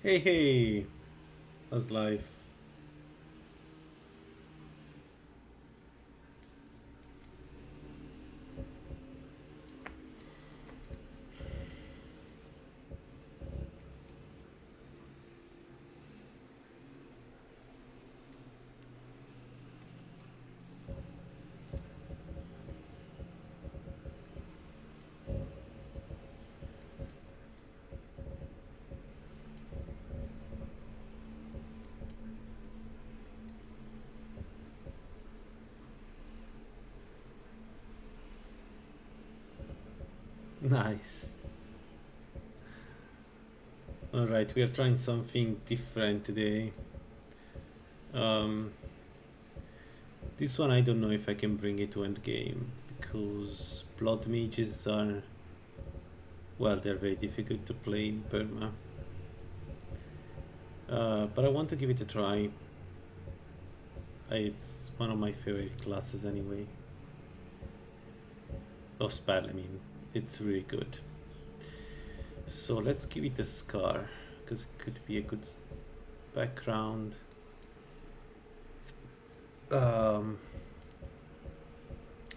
Hey, hey, how's life? Nice. Alright, we are trying something different today. Um, this one I don't know if I can bring it to end game because blood mages are, well, they're very difficult to play in Perma. But I want to give it a try. It's one of my favorite classes anyway. Of spell, I mean. It's really good. So let's give it a scar because it could be a good background. Um,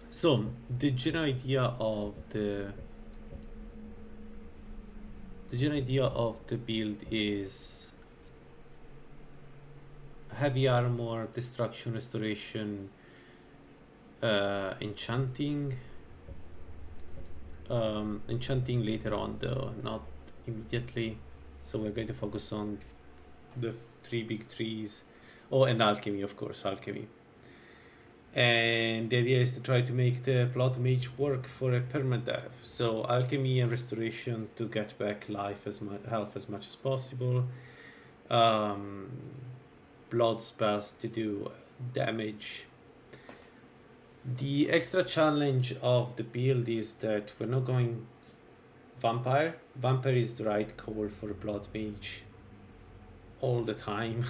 so the general idea of the build is heavy armor, destruction, restoration, enchanting. Enchanting later on though, not immediately. So we're going to focus on the three big trees. Oh, and alchemy, of course, alchemy. And the idea is to try to make the blood mage work for a permadeath. So alchemy and restoration to get back health as much as possible. Um, blood spells to do damage. The extra challenge of the build is that we're not going vampire. Vampire is the right call for a blood mage all the time,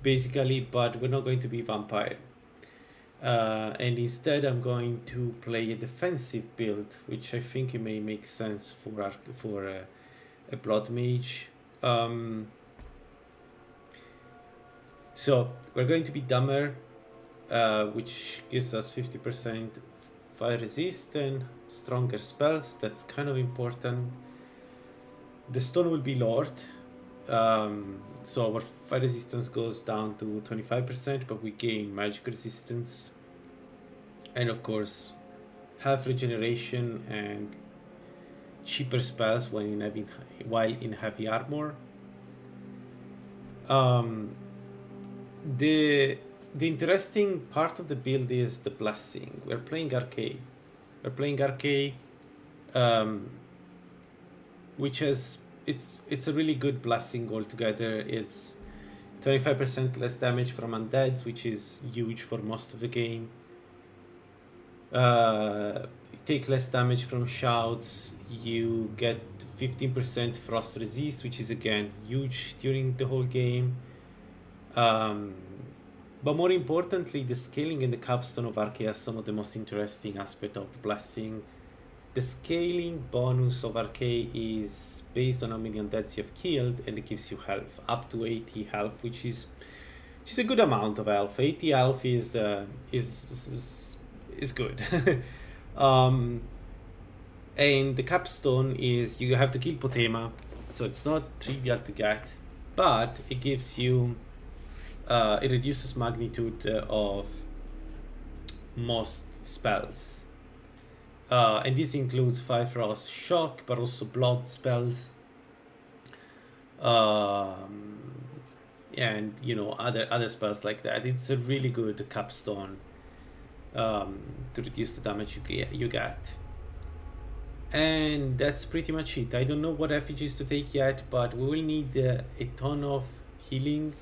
basically, but we're not going to be vampire. And instead, I'm going to play a defensive build, which I think it may make sense for a blood mage. So we're going to be dumber, which gives us 50% fire resistance, stronger spells. That's kind of important. The stone will be Lord, so our fire resistance goes down to 25%, but we gain magic resistance, and of course, health regeneration and cheaper spells while in heavy armor. The interesting part of the build is the blessing. We're playing Arkay. Which has it's a really good blessing altogether. It's 25% less damage from undeads, which is huge for most of the game. You take less damage from shouts. You get 15% frost resist, which is again huge during the whole game. But more importantly, the scaling and the capstone of Arkay are some of the most interesting aspect of the blessing. The scaling bonus of Arkay is based on how many undeads you have killed, and it gives you health up to 80 health, which is a good amount of health. 80 health is good. And the capstone is you have to kill Potema, so it's not trivial to get, but it gives you it reduces magnitude of most spells. And this includes Fire Frost Shock, but also Blood spells. And other spells like that. It's a really good capstone to reduce the damage you get. And that's pretty much it. I don't know what effigies to take yet, but we will need a ton of healing.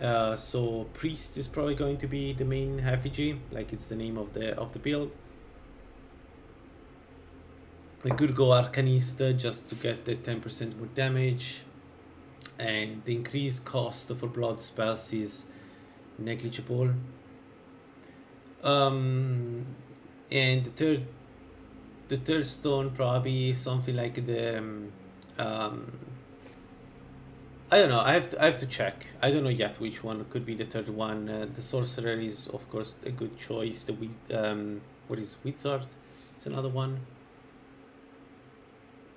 So Priest is probably going to be the main effigy, like it's the name of the build. We could go Arcanista just to get the 10% more damage, and the increased cost for blood spells is negligible. And the third stone probably something like the I don't know. I have to check. I don't know yet which one could be the third one. The sorcerer is of course a good choice. What is wizard? It's another one.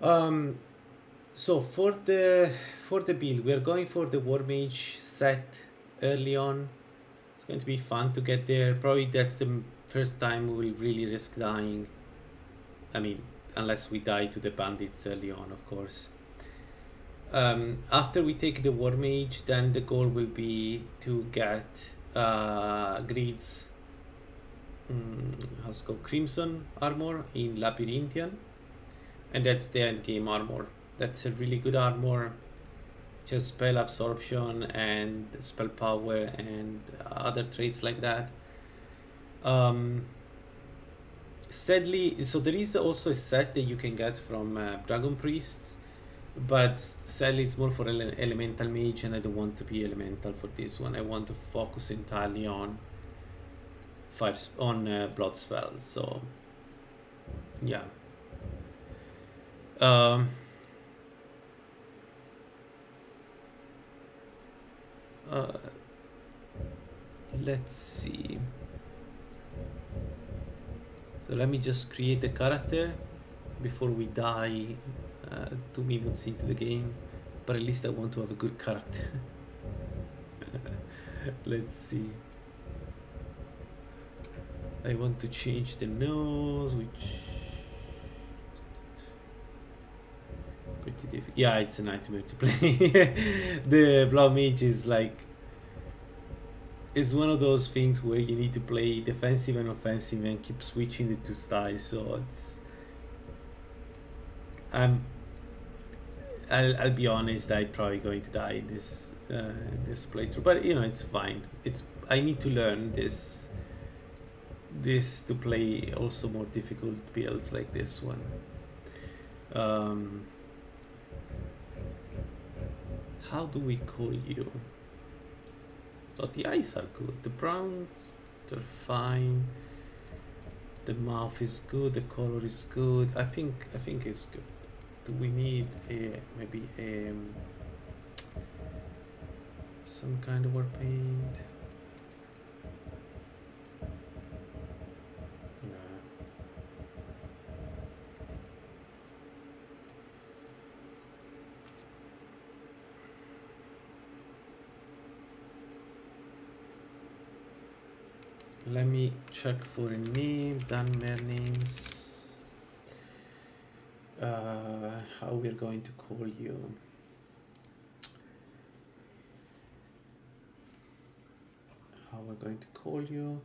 Um, so for the build, we're going for the war mage set early on. It's going to be fun to get there. Probably that's the first time we will really risk dying. I mean, unless we die to the bandits early on, of course. After we take the war mage, then the goal will be to get Greed's how's it called, crimson armor in Labyrinthian, and that's the end game armor. That's a really good armor, just spell absorption and spell power and other traits like that. Sadly, so there is also a set that you can get from Dragon Priests, but sadly it's more for elemental mage, and I don't want to be elemental for this one. I want to focus entirely on blood spells. So yeah. Let's see. So let me just create the character before we die 2 minutes into the game, but at least I want to have a good character. Let's see. I want to change the nose, which pretty difficult. Yeah, it's a nightmare to play. The blood mage is like, it's one of those things where you need to play defensive and offensive and keep switching the two styles. So it's I'll be honest, I'm probably going to die in this playthrough, but you know, it's fine. I need to learn this to play also more difficult builds like this one. How do we call you? Oh, the eyes are good. The browns, they're fine. The mouth is good. The color is good. I think it's good. Do we need maybe some kind of war paint? Let me check for a name. Done mere names. How we're going to call you? How we're going to call you?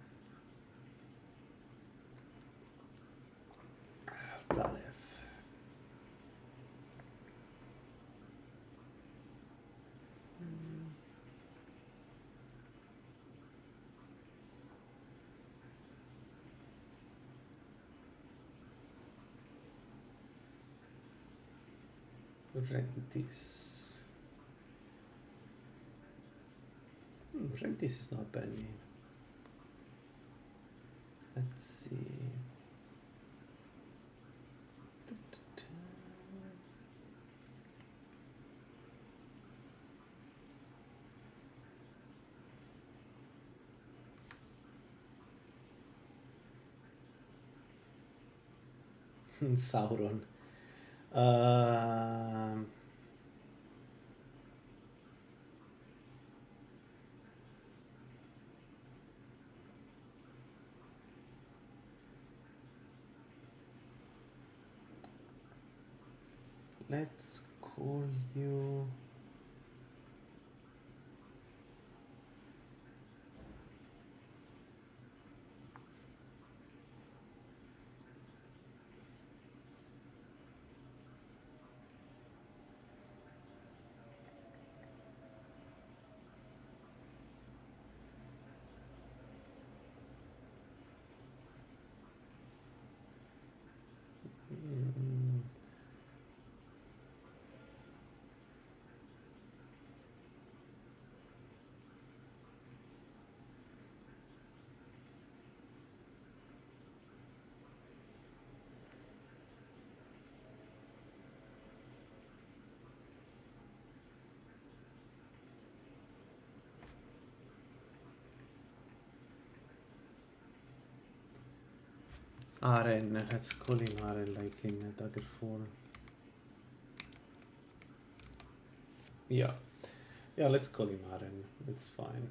Vladev. Rentis. Rentis is not a bad name. Let's see. Sauron. Let's call you Aren, let's call him Aren like in Daggerfall. Yeah. Yeah, let's call him Aren. It's fine.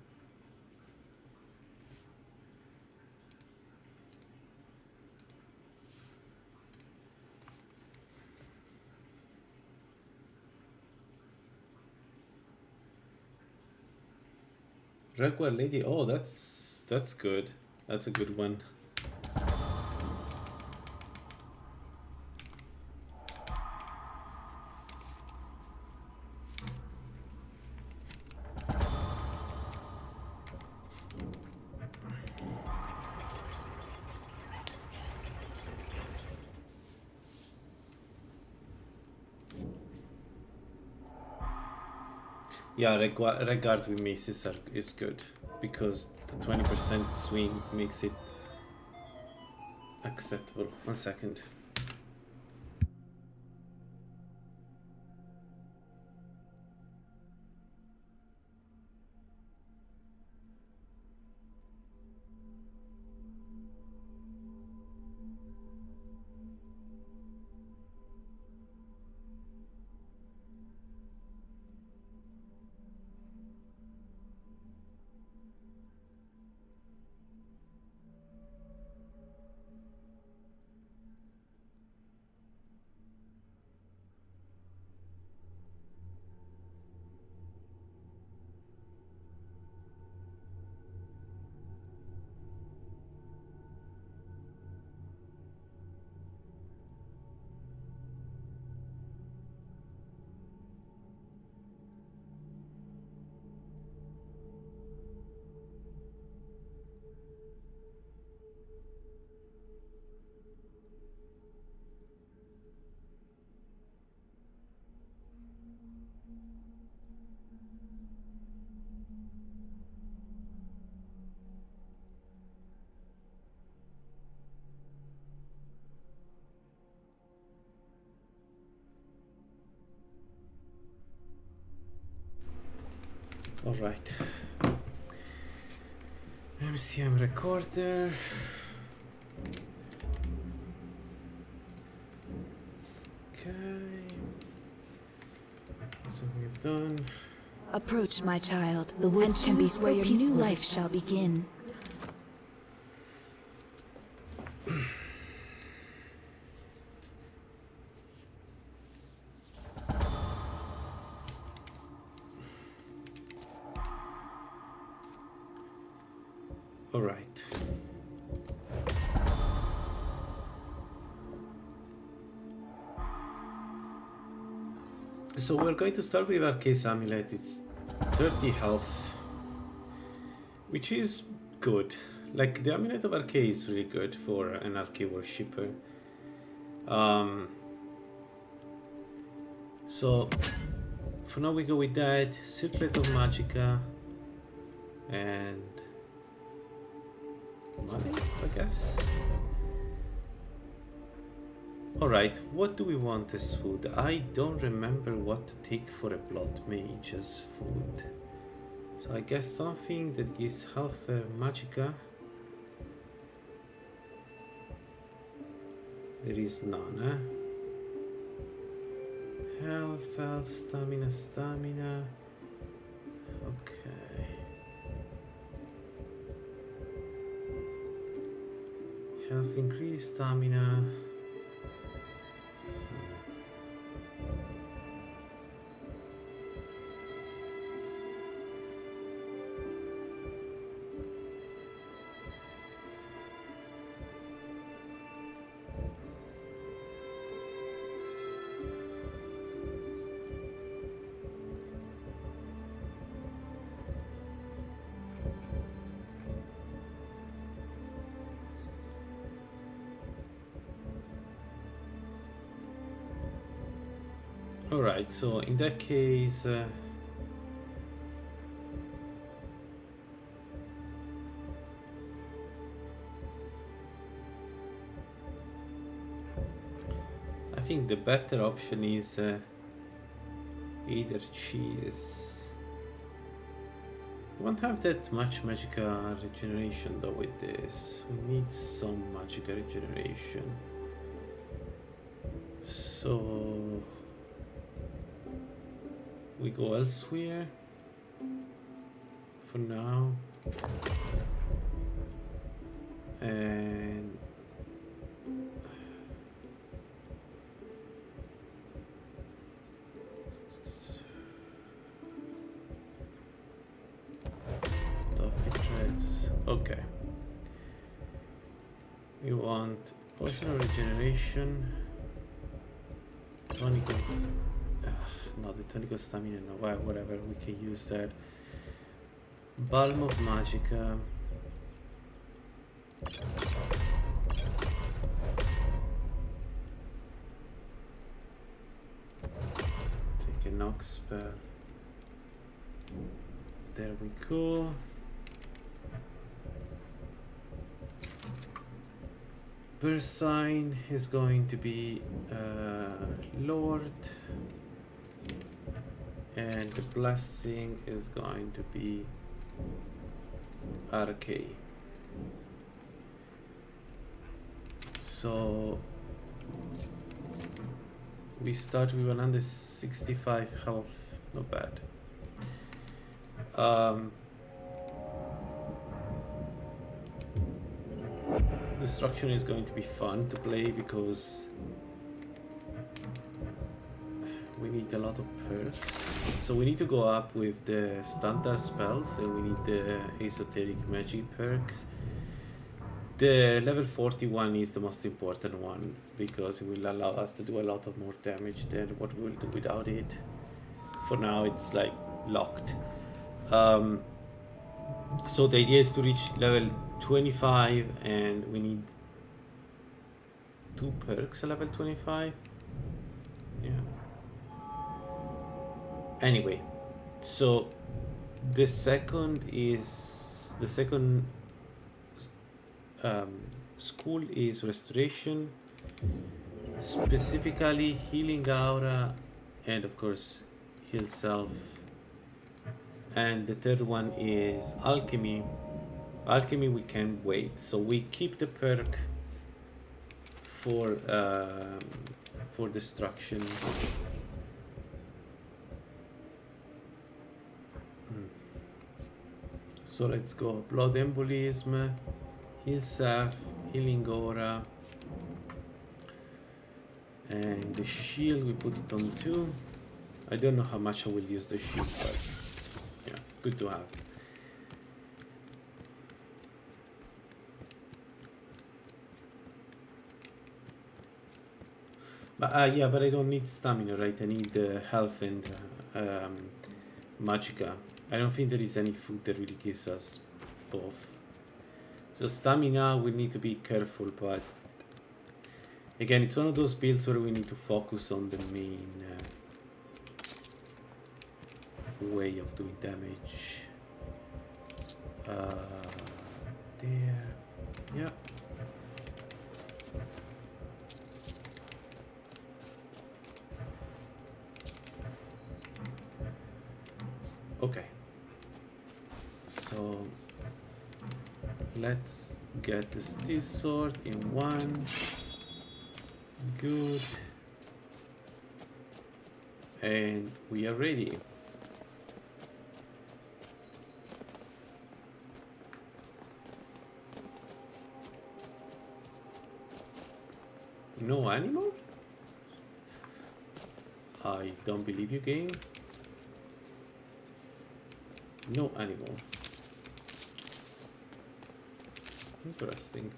Regular lady. Oh, that's good. That's a good one. Yeah, regard with misses is good because the 20% swing makes it acceptable. 1 second. All right. MCM recorder. Okay. So we've done. Approach, my child. The woods can be where your new life shall begin. All right. So we're going to start with Arkay's amulet. It's 30 health, which is good. Like the amulet of Arkay is really good for an Arkay worshipper. So for now we go with that. Circlet of Magicka and money, I guess. Alright, what do we want as food? I don't remember what to take for a blood mage as food. So I guess something that gives half a Magicka. There is none, eh? Health, stamina. Okay. Health increase, stamina. Alright, so in that case, I think the better option is either cheese We won't have that much Magicka regeneration though with this. We need some Magicka regeneration. So we go elsewhere for now. And okay. We want potion of regeneration, tonic of, no, the tonic of stamina, no, whatever, we can use that. Balm of Magicka. Take a knock spell. There we go. Burst sign is going to be Lord, and the blessing is going to be Arkay. So we start with 165 health, not bad. Destruction is going to be fun to play because we need a lot of perks. So we need to go up with the standard spells and we need the esoteric magic perks. The level 41 is the most important one because it will allow us to do a lot of more damage than what we will do without it. For now it's like locked. So the idea is to reach level 25 and we need 2 perks at level 25. Yeah. Anyway, so the second school is restoration, specifically healing aura, and of course heal self. And the third one is alchemy. Alchemy we can wait, so we keep the perk for destruction. So let's go blood embolism, heal self, healing aura, and the shield we put it on 2. I don't know how much I will use the shield, but yeah, good to have. But yeah, but I don't need stamina, right? I need health and Magicka. I don't think there is any food that really gives us both. So stamina, we need to be careful, but again, it's one of those builds where we need to focus on the main way of doing damage. There, yeah. Okay, so let's get the steel sword in 1. Good. And we are ready. No animal? I don't believe you, game. No animal. Interesting.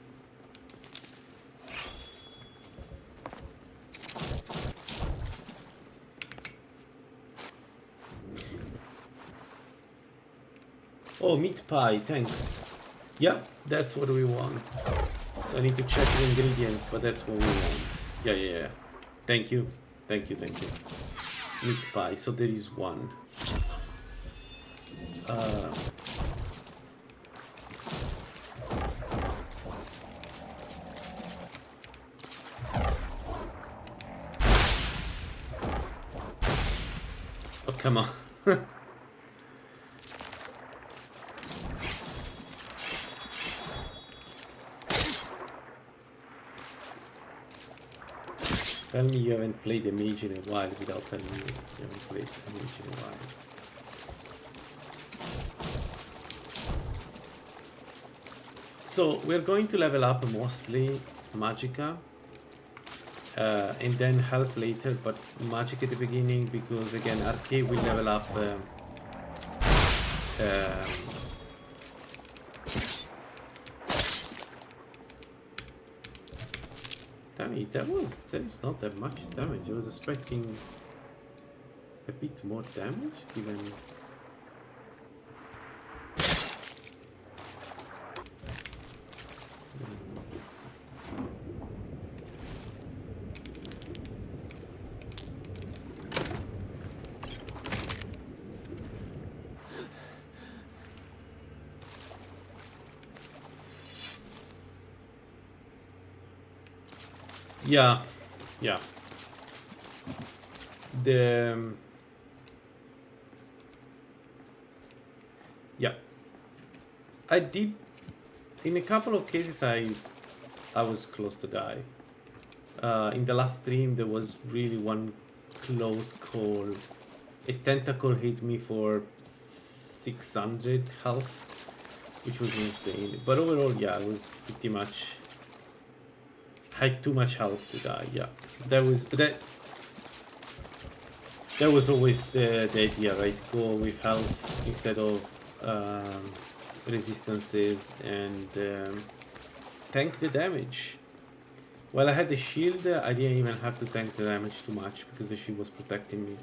Oh, meat pie, thanks. Yeah, that's what we want. So I need to check the ingredients, but that's what we want. Yeah. Thank you. Thank you. Meat pie, so there is 1. Oh, come on. Tell me you haven't played a mage in a while without telling me you haven't played a mage in a while. So we're going to level up mostly Magicka. And then health later, but magic at the beginning, because again Arkay will level up damn it, that is not that much damage. I was expecting a bit more damage given. Yeah. I did, in a couple of cases I was close to die. In the last stream there was really one close call. A tentacle hit me for 600 health, which was insane. But overall, yeah, I was pretty much had too much health to die. Yeah, that was always the idea, right? Go with health instead of resistances and tank the damage. While I had the shield, I didn't even have to tank the damage too much because the shield was protecting me.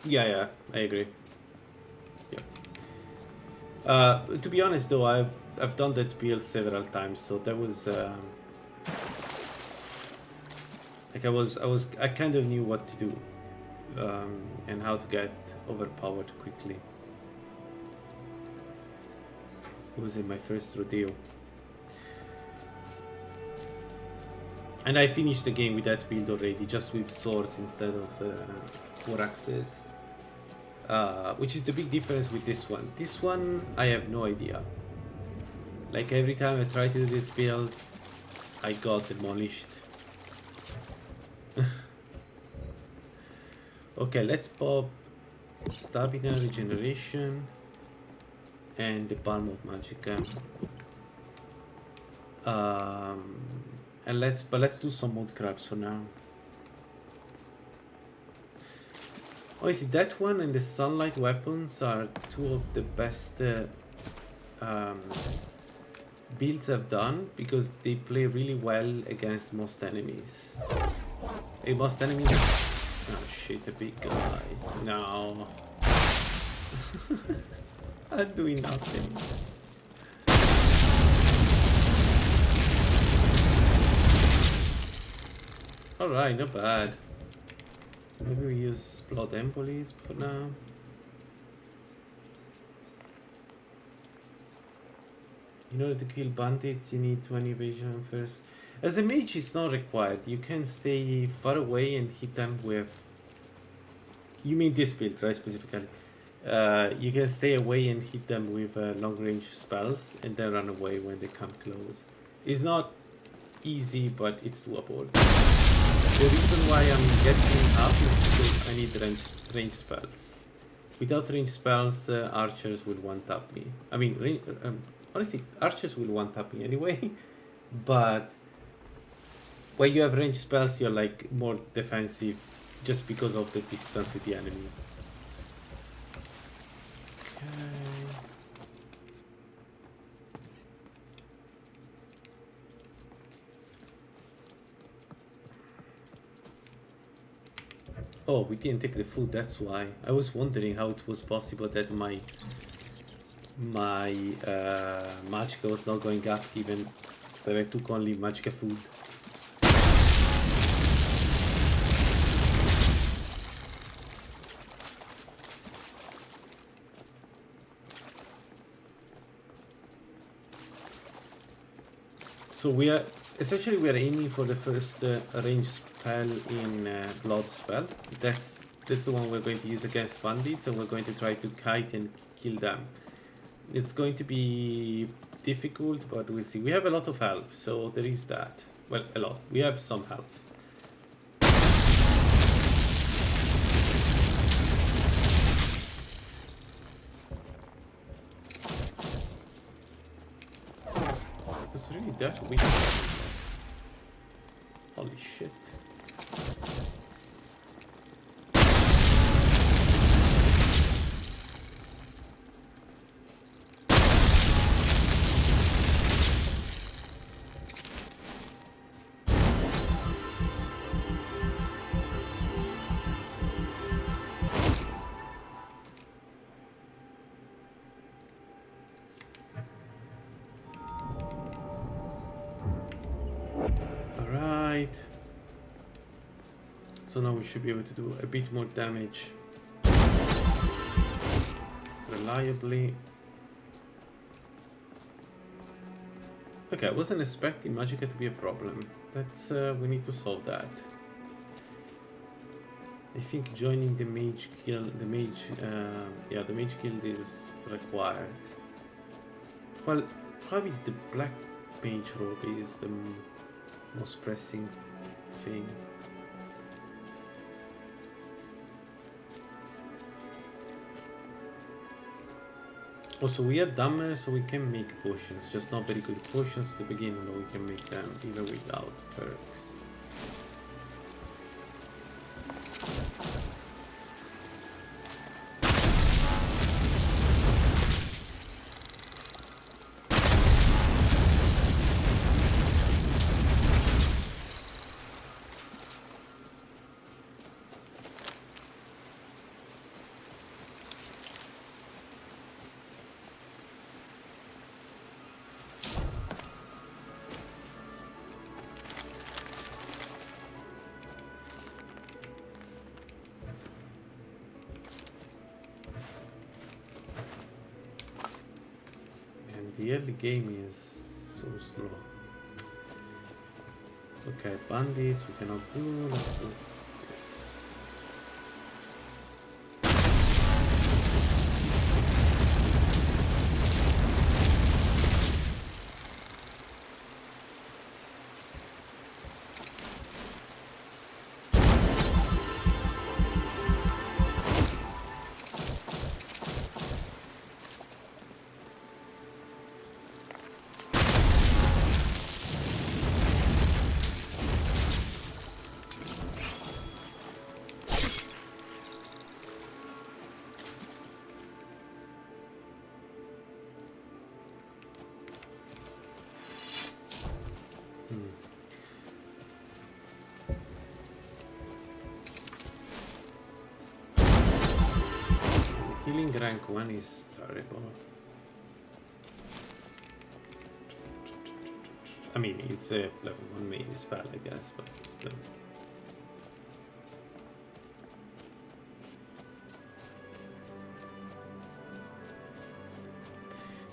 Yeah, I agree. Yeah. To be honest, though, I've done that build several times, so that was like I kind of knew what to do and how to get overpowered quickly. It was in my first rodeo, and I finished the game with that build already, just with swords instead of war axes. Which is the big difference with this one. This one, I have no idea. Like every time I try to do this build, I got demolished. Okay, let's pop stamina regeneration and the Balm of Magicka. And let's do some mod crabs for now. Oh, you see, that one and the sunlight weapons are two of the best builds I've done because they play really well against most enemies. Hey, most enemies. Oh shit, a big guy. No. I'm doing nothing. Alright, not bad. So maybe we use blood embolies for now. In order to kill bandits, you need 20 evasion first. As a mage, it's not required. You can stay far away and hit them with... You mean this build, right, specifically? You can stay away and hit them with long-range spells and then run away when they come close. It's not easy, but it's doable. The reason why I'm getting up is because I need range spells. Without range spells, archers will one-tap me. I mean, honestly, archers will one-tap me anyway, but when you have range spells, you're like more defensive just because of the distance with the enemy. Okay. Oh, we didn't take the food, that's why. I was wondering how it was possible that my Magicka was not going up given that I took only Magicka food. So we are aiming for the first range spell in Blood spell. That's the one we're going to use against bandits, and we're going to try to kite and kill them. It's going to be difficult, but we'll see. We have a lot of health, so there is that. Well, a lot. We have some health. It's really that weak. Holy shit. So now we should be able to do a bit more damage reliably. Okay, I wasn't expecting Magicka to be a problem. That's we need to solve that. I think joining the mage guild, the mage guild is required. Well, probably the black mage robe is the most pressing thing. Also, we are dumber, so we can make potions, just not very good potions at the beginning, but we can make them even without perks. The early game is so slow. Okay, bandits we cannot do. Let's do this. Healing rank 1 is terrible. I mean, it's a level 1 main spell, I guess, but still.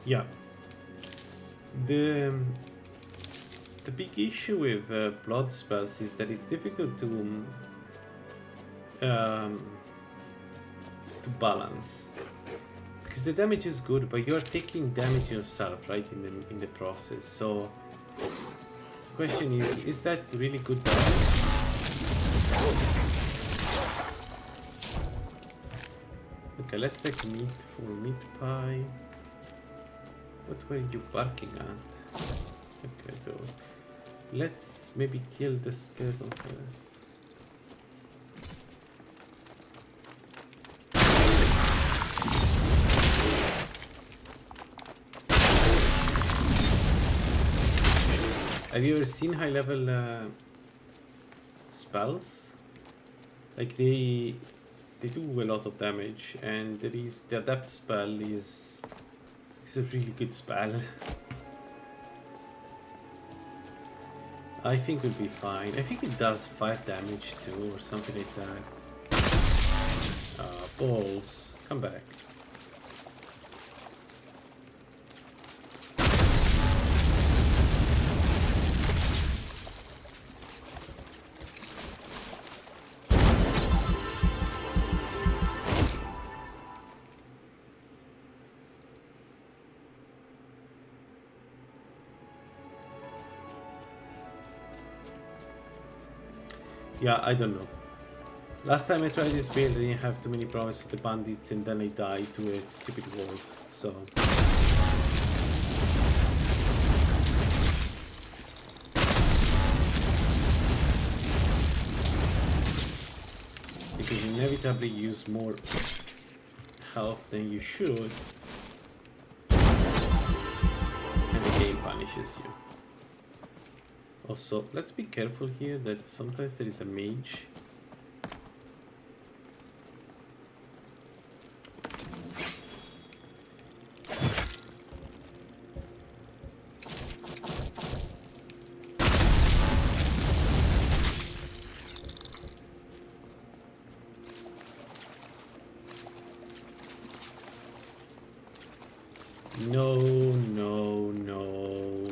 Yeah. The big issue with blood spells is that it's difficult to balance, because the damage is good, but you're taking damage yourself, right, in the process. So the question is that really good balance? Okay, let's take meat for meat pie. What were you barking at? Okay, those. Let's maybe kill the skeleton first. Have you ever seen high level spells? Like they do a lot of damage, and there is the adept spell is a really good spell. I think we'll be fine. I think it does 5 damage too, or something like that. Balls, come back. Yeah, I don't know. Last time I tried this build, I didn't have too many problems with the bandits, and then I died to a stupid wolf. So because you inevitably use more health than you should, and the game punishes you. Also, let's be careful here that sometimes there is a mage. No, no, no.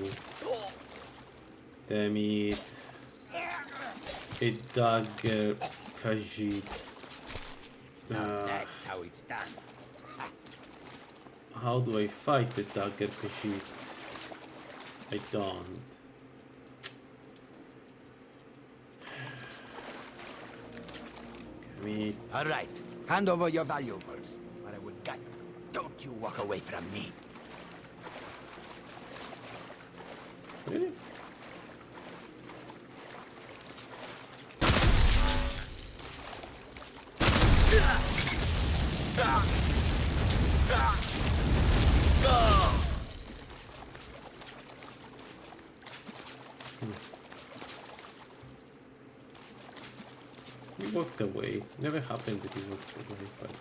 Damn it. A dagger, Khajiit. That's how it's done. How do I fight the dagger, Khajiit? I don't. Damn it. All right, hand over your valuables, or I will gut you. Don't you walk away from me. Really? He walked away. Never happened that he walked away, but...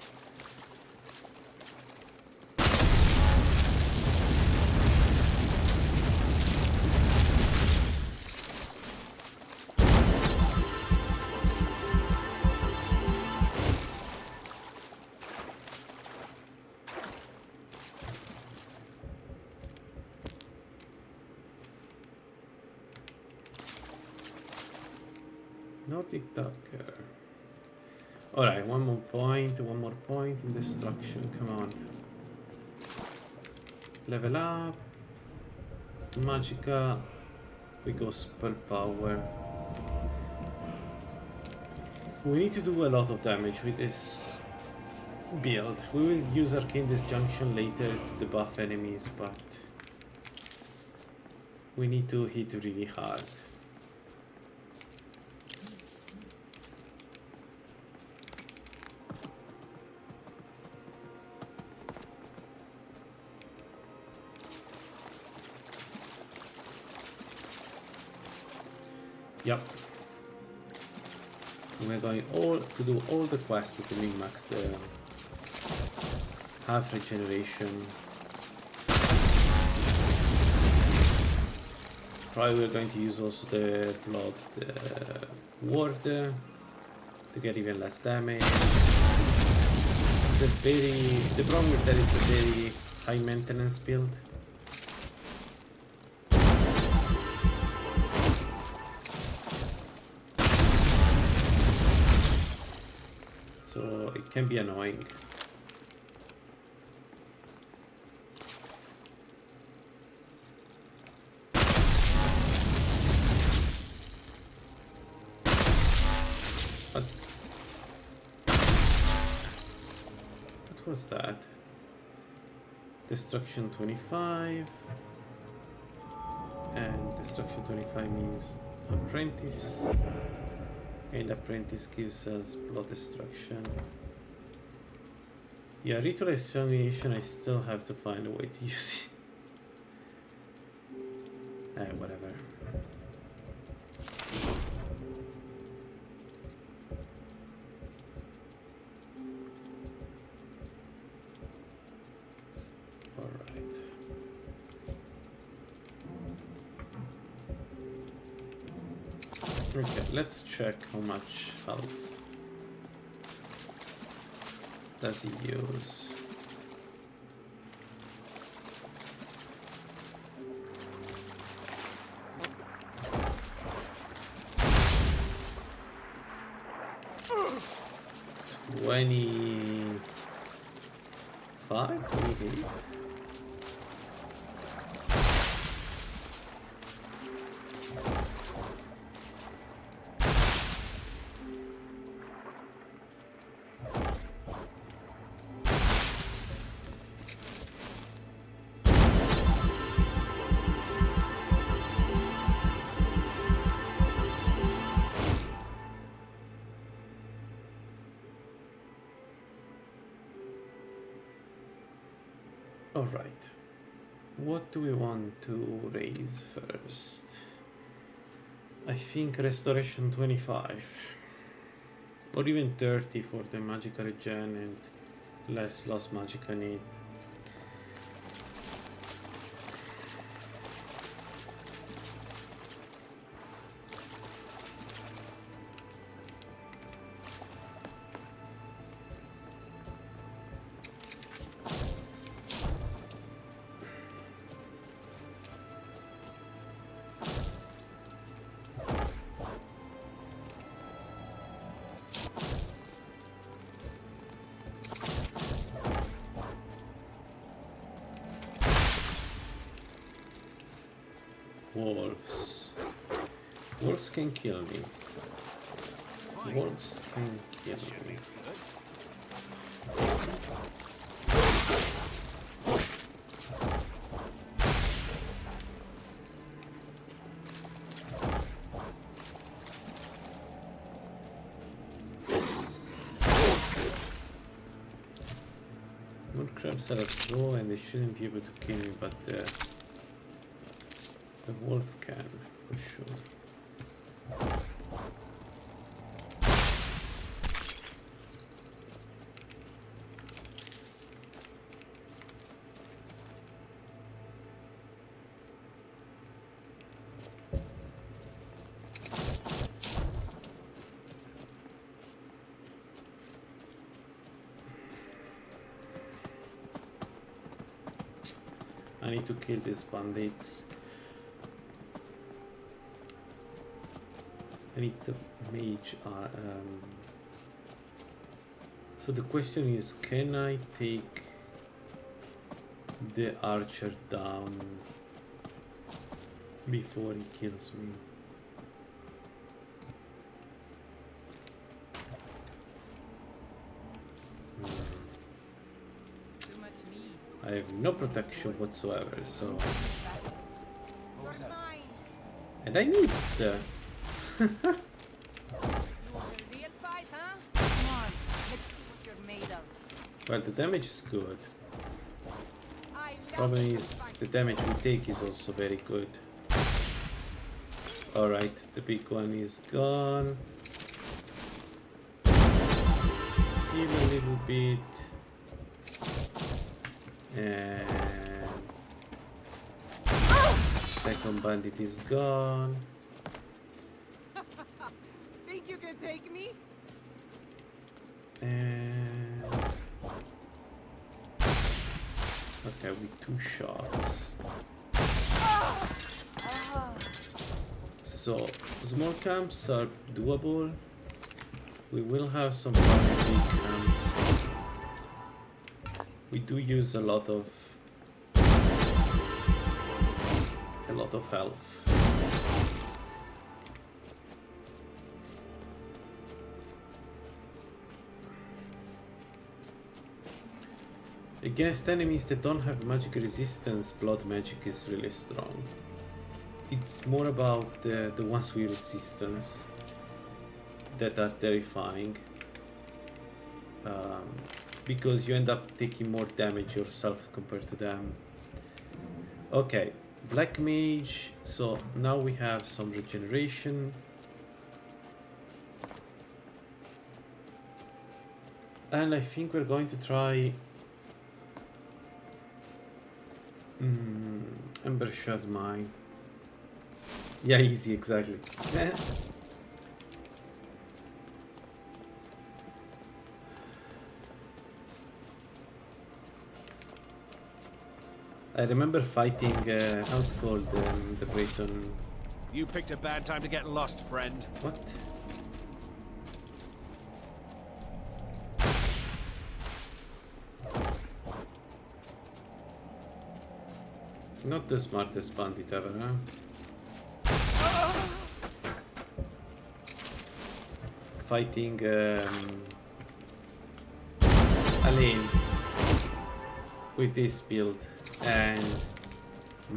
Nordic Dagger. Alright, one more point in destruction, come on. Level up. Magica. We go spell power. We need to do a lot of damage with this build. We will use Arcane Disjunction later to debuff enemies, but we need to hit really hard. Yep. We're going to do all the quests to min-max the half regeneration. Probably we're going to use also the blood ward to get even less damage. The problem is that it's a very high maintenance build. So it can be annoying. But what was that? Destruction 25. And destruction 25 means apprentice. And apprentice gives us blood destruction. Yeah, ritual extermination, I still have to find a way to use it. Whatever. Alright. Okay, let's check how much health does he use. $25? $28? Alright. What do we want to raise first? I think restoration 25. Or even 30 for the magical regen and less lost magic need. Wolves. Wolves can kill me. Wolves can kill me. More crabs are slow and they shouldn't be able to kill me, but the wolf can, for sure. I need to kill these bandits. I need the mage. So the question is, can I take the archer down before he kills me? I have no protection whatsoever, so... And I missed! Well, the damage is good. Problem is, the damage we take is also very good. Alright, the big one is gone. Heal a little bit. And second bandit is gone. Think you can take me? And okay, with 2 shots. So small camps are doable. We will have some big camps. We do use a lot of health. Against enemies that don't have magic resistance, blood magic is really strong. It's more about the ones with resistance that are terrifying. Because you end up taking more damage yourself compared to them. Okay, black mage. So now we have some regeneration. And I think we're going to try Ember Shard Mine. Yeah, easy, exactly. I remember fighting, how's it called, the Breton... You picked a bad time to get lost, friend. What? Not the smartest bandit ever, huh? Fighting, Alain with this build. And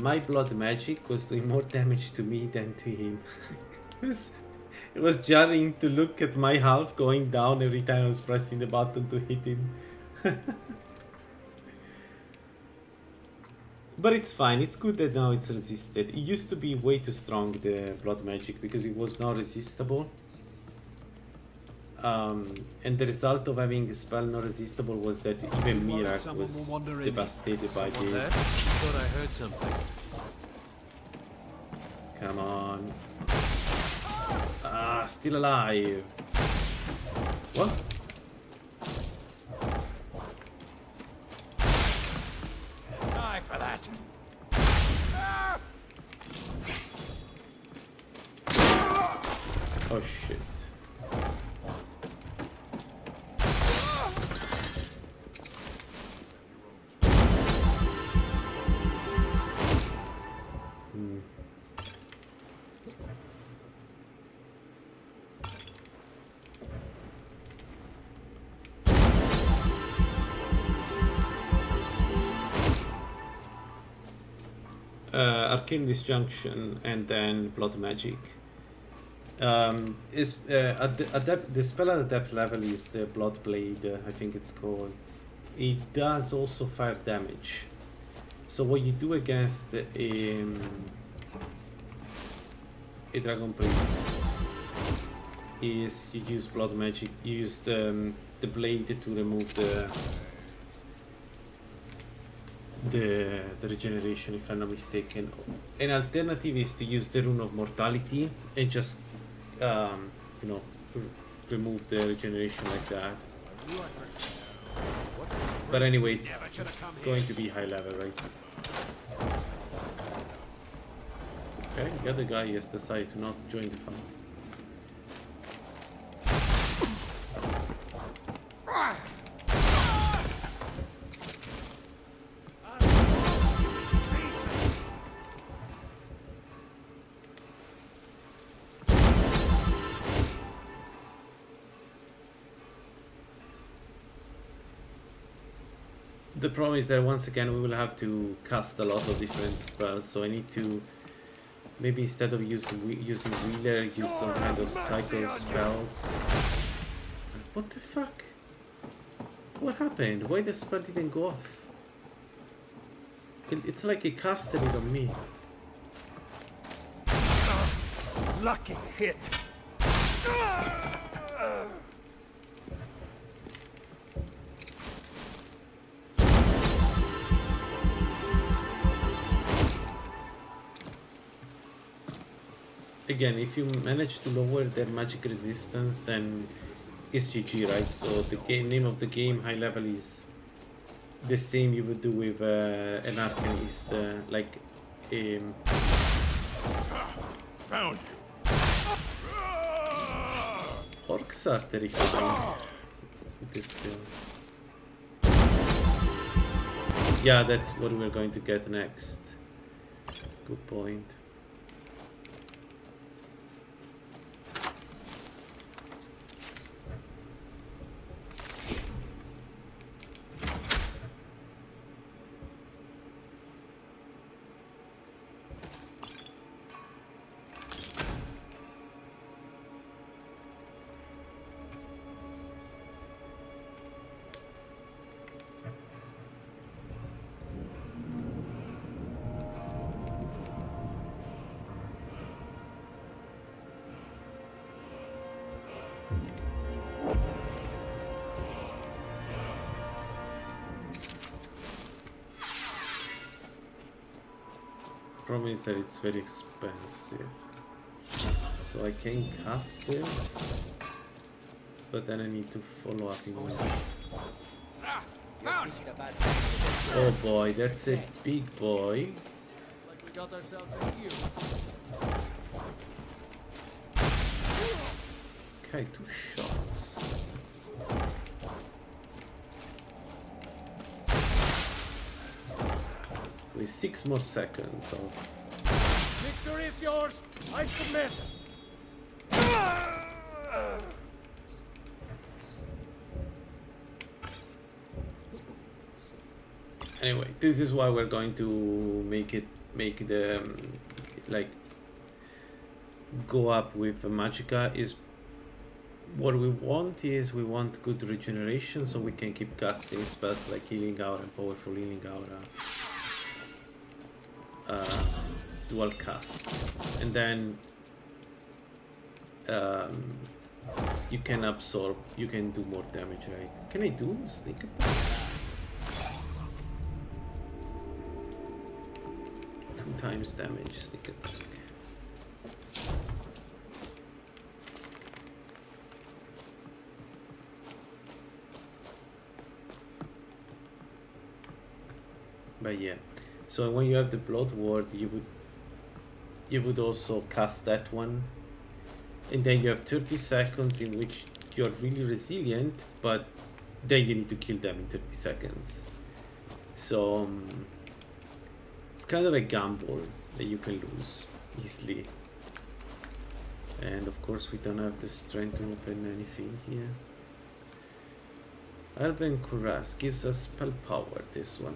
my blood magic was doing more damage to me than to him. It was jarring to look at my health going down every time I was pressing the button to hit him. But it's fine. It's good that now it's resisted. It used to be way too strong, the blood magic, because it was not resistible. And the result of having a spell not resistible was that even Mirak was devastated by this. Thought I heard something. Come on. Ah, still alive. What? Die for that. Oh shit. Arcane Disjunction and then Blood Magic. The spell at the depth level is the Blood Blade, I think it's called. It does also fire damage. So what you do against a Dragon Priest is you use Blood Magic, you use the blade to remove the regeneration, if I'm not mistaken. An alternative is to use the Rune of Mortality and just you know, remove the regeneration like that. But anyway, it's going to be high level, right? Okay, the other guy has decided to not join the fun. The problem is that once again we will have to cast a lot of different spells, so I need to maybe instead of using Wheeler, use some kind of cycle spells. What the fuck? What happened? Why the spell didn't go off? It's like it casted it on me. Lucky hit. Again, if you manage to lower their magic resistance, then it's GG, right? So the name of the game, high level, is the same you would do with an Arcanist, like Found you. Orcs are terrifying. This skill. Yeah, that's what we're going to get next. Good point. Problem is that it's very expensive, so I can cast this, but then I need to follow up in one. Oh boy, that's a big boy. Like we got ourselves a few. Okay, 2 shots. With 6 more seconds of... Victory is yours. I submit. Anyway, this is why we're going to make the like go up with Magicka. Is what we want good regeneration, so we can keep casting spells like Healing Aura and Powerful Healing Aura. dual cast, and then you can absorb, you can do more damage, right? Can I do sneak attack? 2 times damage, sneak attack. But yeah, so when you have the Blood Ward, you would also cast that one, and then you have 30 seconds in which you're really resilient, but then you need to kill them in 30 seconds. So it's kind of a gamble that you can lose easily. And of course we don't have the strength to open anything here. Elven Cuirass gives us spell power, this one.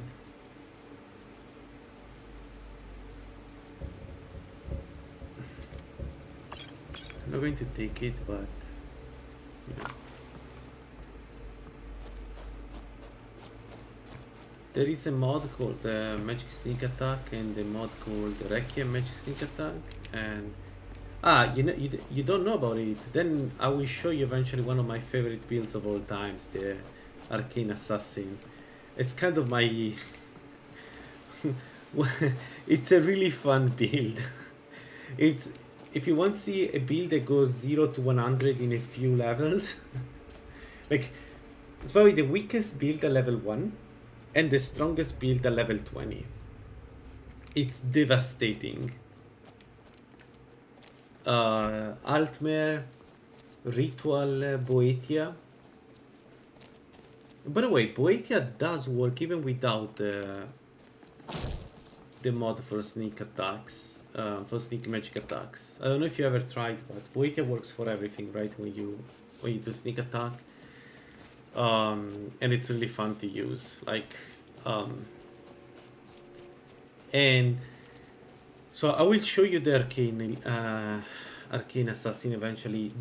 I'm not going to take it, but yeah. There is a mod called Magic Sneak Attack and a mod called Requiem Magic Sneak Attack, and you don't know about it. Then I will show you eventually one of my favorite builds of all times, the Arcane Assassin. It's kind of my it's a really fun build. It's if you want to see a build that goes 0 to 100 in a few levels, like it's probably the weakest build at level 1 and the strongest build at level 20. It's devastating. Altmare, Ritual, Boetia. By the way, Boetia does work even without the mod for sneak attacks, for sneak magic attacks. I don't know if you ever tried, but Boetia works for everything, right? When you do sneak attack, and it's really fun to use. Like, and so I will show you the arcane assassin eventually.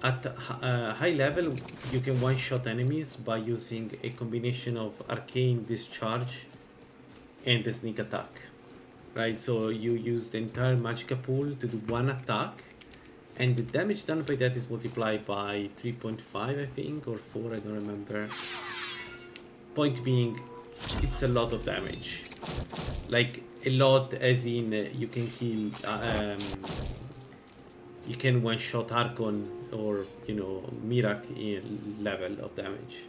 At high level, you can one-shot enemies by using a combination of arcane discharge and the sneak attack, right? So you use the entire magicka pool to do one attack, and the damage done by that is multiplied by 3.5, I think, or 4, I don't remember. Point being, it's a lot of damage. Like, a lot as in you can kill, you can one-shot Archon or, you know, Mirak in level of damage.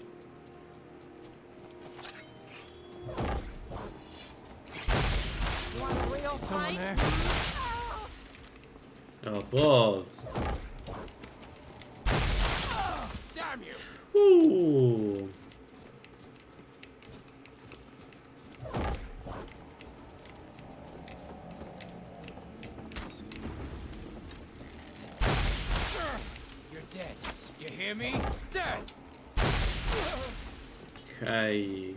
Want a real Someone fight? there? Oh, balls. Damn you! Ooh. You're dead. You hear me? Dead! Okay.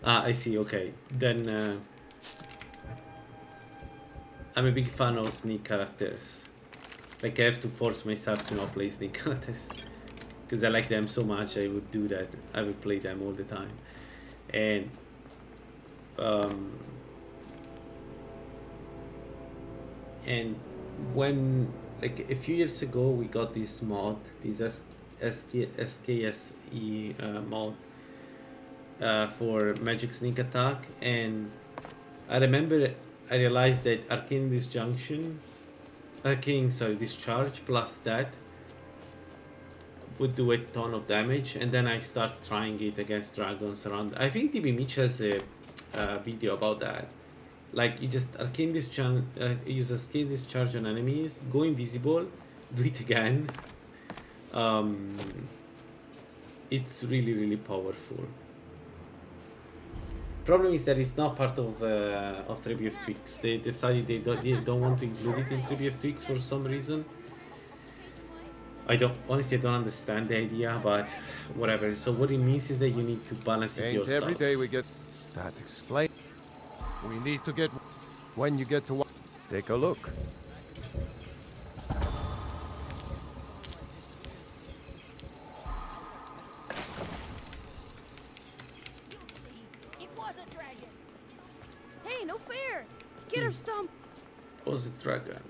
I see, okay. Then I'm a big fan of sneak characters. Like, I have to force myself to not play sneak characters. Because I like them so much, I would do that. I would play them all the time. And when, like, a few years ago, we got this mod, this SKSE mod for Magic Sneak Attack, and I remember I realized that Arcane Discharge plus that would do a ton of damage, and then I start trying it against dragons around. I think DB Mitch has a video about that. Like, you just use Arcane Discharge on enemies, go invisible, do it again. It's really, really powerful. Problem is that it's not part of Tribute of Tweaks. They decided they don't want to include it in Tribute of Tweaks for some reason. Honestly, I don't understand the idea, but whatever. So what it means is that you need to balance it yourself. Every day we get that explain. We need to get when you get to take a look. was a dragon.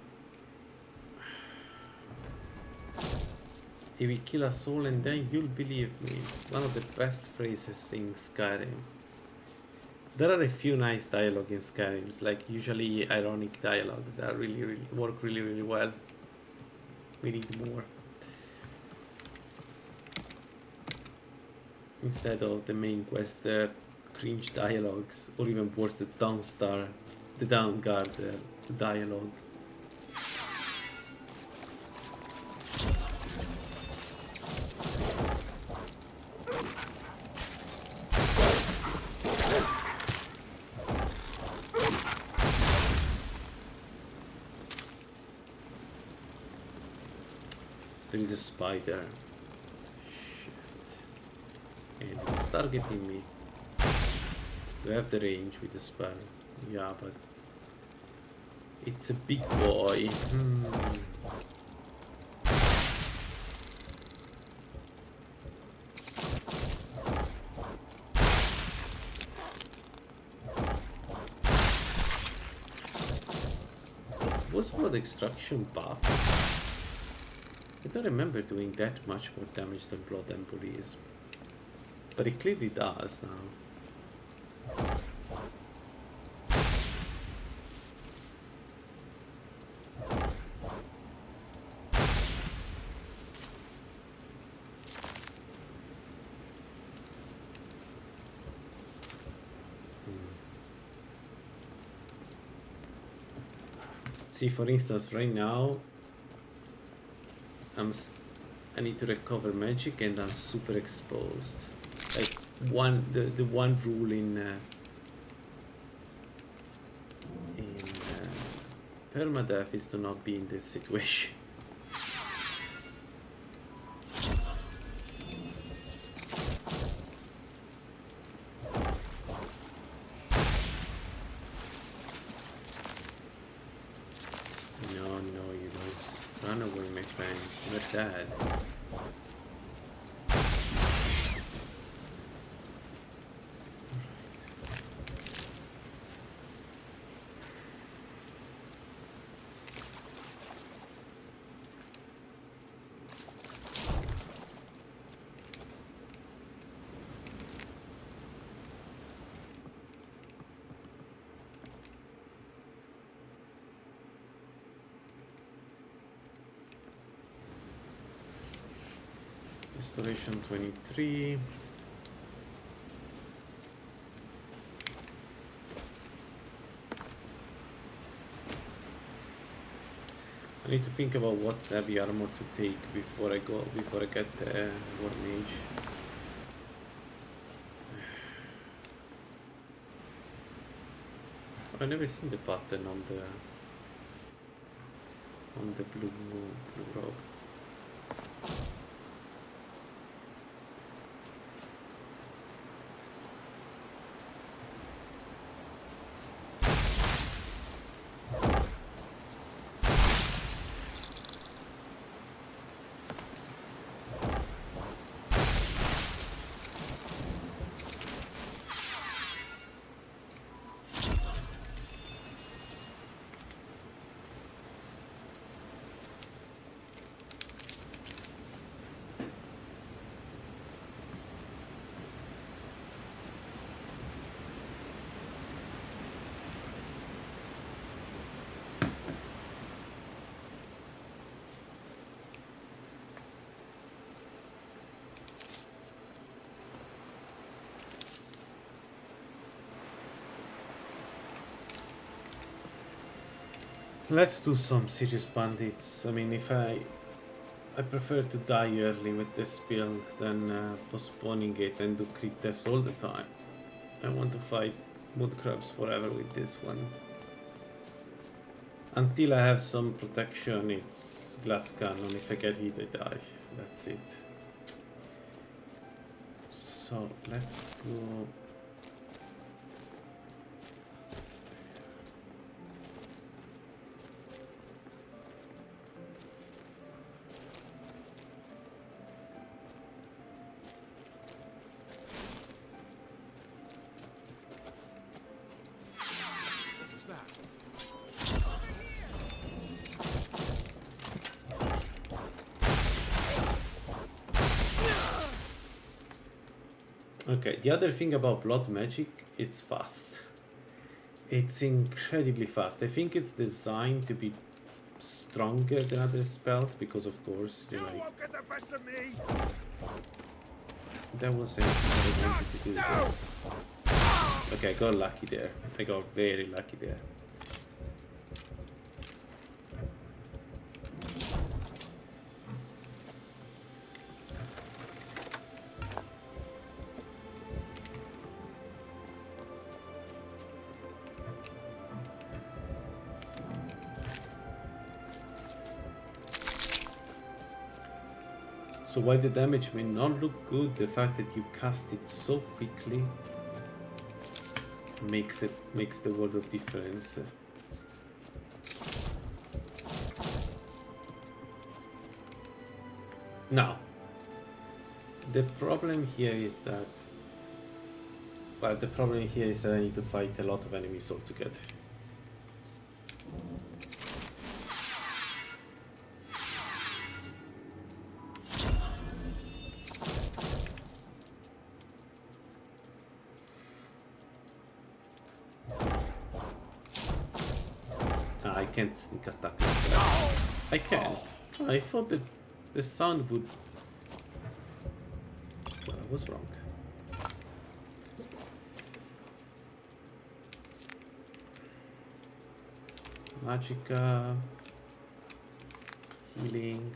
He will kill us all and then you'll believe me. One of the best phrases in Skyrim. There are a few nice dialogue in Skyrim, like usually ironic dialogues that really work really well. We need more. Instead of the main quest, the cringe dialogues, or even worse, the downguard dialogue. There is a spider. Shit. And it's targeting me. Do I have the range with the spell? Yeah, but it's a big boy. What's blood extraction buff? I don't remember doing that much more damage than blood embolism, but it clearly does now. See, for instance, right now I need to recover magic and I'm super exposed. Like the one rule in permadeath is to not be in this situation. No, you don't. Run away, my friend. You're dead. Restoration 23. I need to think about what heavy armor to take before I get the War Mage. I've never seen the pattern on the blue robe. Let's do some serious bandits. I mean, if I prefer to die early with this build than postponing it and do crit deaths all the time. I want to fight mood crabs forever with this one. Until I have some protection, it's glass cannon. If I get hit, I die. That's it. So let's go. Okay, the other thing about blood magic, it's fast. It's incredibly fast. I think it's designed to be stronger than other spells because, of course, you know. won't get the best of me. That was it. I wanted to do that. Okay, I got lucky there. I got very lucky there. So while the damage may not look good, the fact that you cast it so quickly makes the world of difference. Now, the problem here is that I need to fight a lot of enemies altogether. I can't sneak attack. I can. I thought that the sound would. Well, I was wrong. Magica. Healing.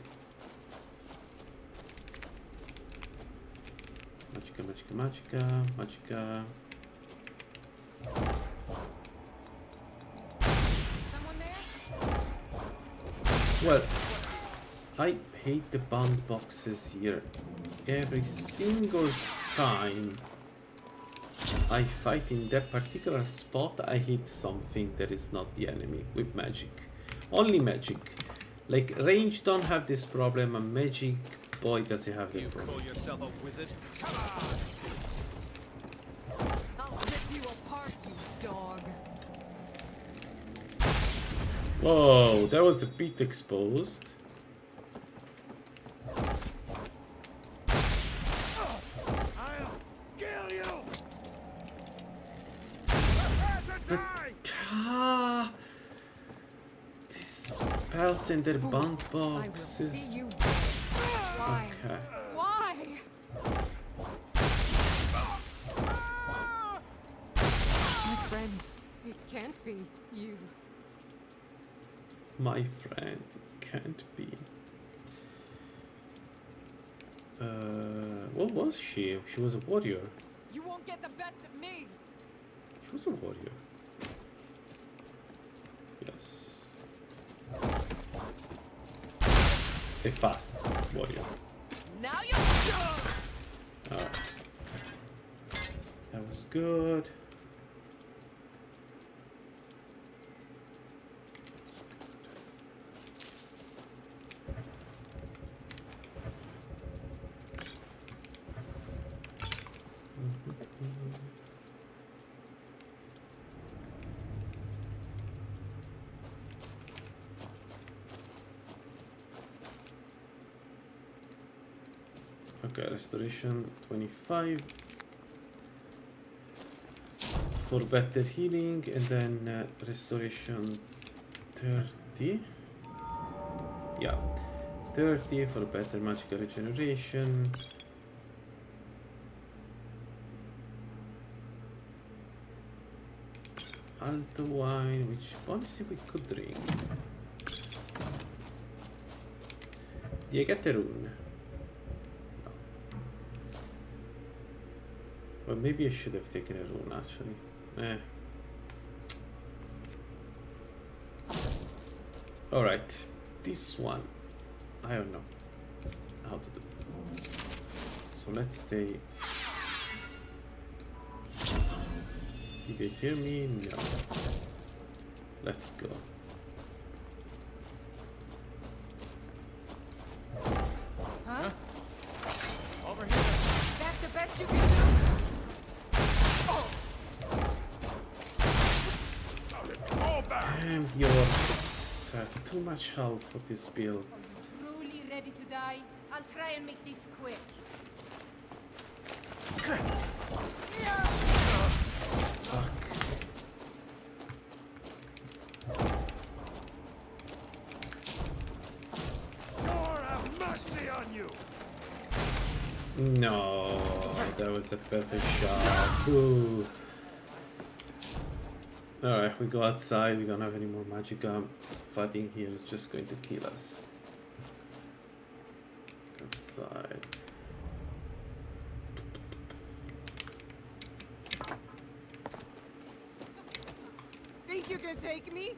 Magica. Well, I hate the bound boxes here. Every single time I fight in that particular spot, I hit something that is not the enemy with magic. Only magic. Like, range don't have this problem, and magic, boy, does it have this problem. Call yourself a wizard? I'll rip you apart, you dog. Whoa, that was a bit exposed. I'll kill you. These spells in their bound I will boxes. see you. Why? Okay. Why? My friend, it can't be you. My friend, it can't be. What was she? She was a warrior. You won't get the best of me. She was a warrior. Yes. A fast warrior. Now you. Alright. That was good. Okay, restoration 25 for better healing, and then restoration 30. Yeah, 30 for better magical regeneration. Alto wine, which honestly we could drink. Did I get a rune? Well, maybe I should have taken a rune actually. Alright, this one I don't know how to do. So let's stay. Did they hear me? No. Let's go. Huh? Over here. That's the best you can do. And yours have too much health for this build. Are you truly ready to die? I'll try and make this quick. Sure have mercy on you. No, that was a perfect shot. Ooh. Alright, we go outside, we don't have any more magicka. Fighting here is just going to kill us. Go outside. Think you can take me?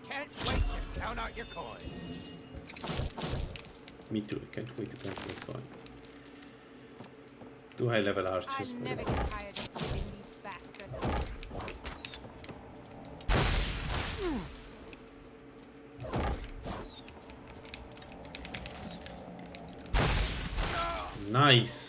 Can't wait to count out your coins. Me too, I can't wait to count my coin. Two high level I archers. by the never way. get tired of killing these bastards. Nice!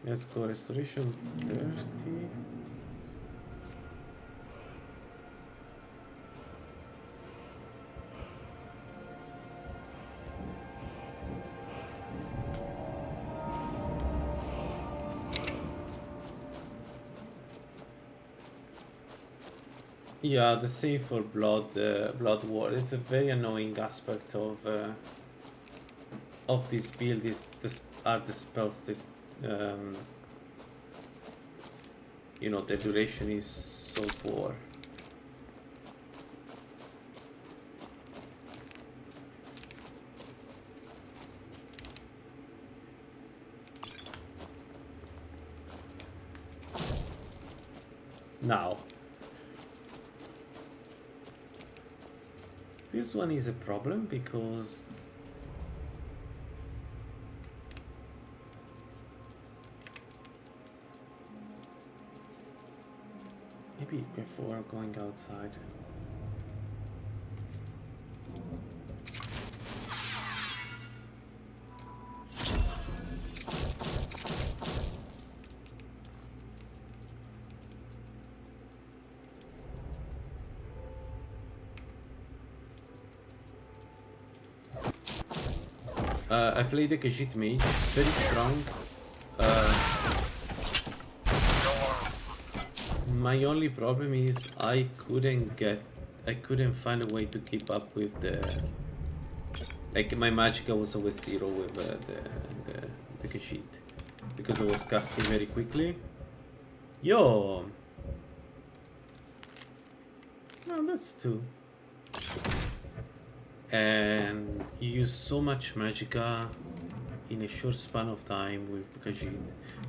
Let's go restoration 30. Yeah, the same for blood war. It's a very annoying aspect of this build. Are the spells that you know, the duration is so poor. Now, this one is a problem because maybe before going outside. I played the Khajiit mage, very strong. My only problem is I couldn't find a way to keep up with like my magicka was always 0 with the Khajiit because I was casting very quickly. Yo! No, that's 2. And you use so much magicka in a short span of time with Khajiit.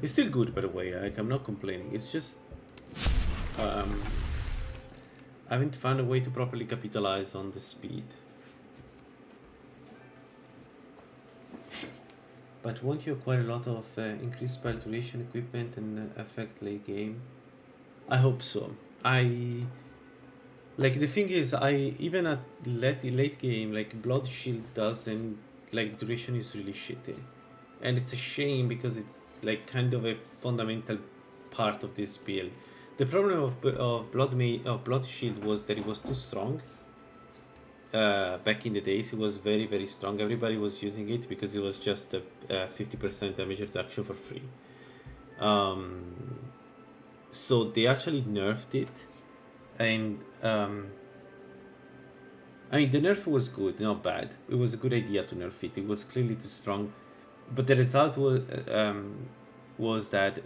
It's still good, by the way, like, I'm not complaining. It's just I haven't found a way to properly capitalize on the speed. But won't you acquire a lot of increased spell duration, equipment, and affect late game? I hope so. Like, the thing is, even at late game, like, Blood Shield doesn't, like, the duration is really shitty. And it's a shame because it's, like, kind of a fundamental part of this build. The problem of Blood Shield was that it was too strong. Back in the days, it was very, very strong. Everybody was using it because it was just a 50% damage reduction for free. So they actually nerfed it. And I mean, the nerf was good, not bad. It was a good idea to nerf it. It was clearly too strong, but the result was that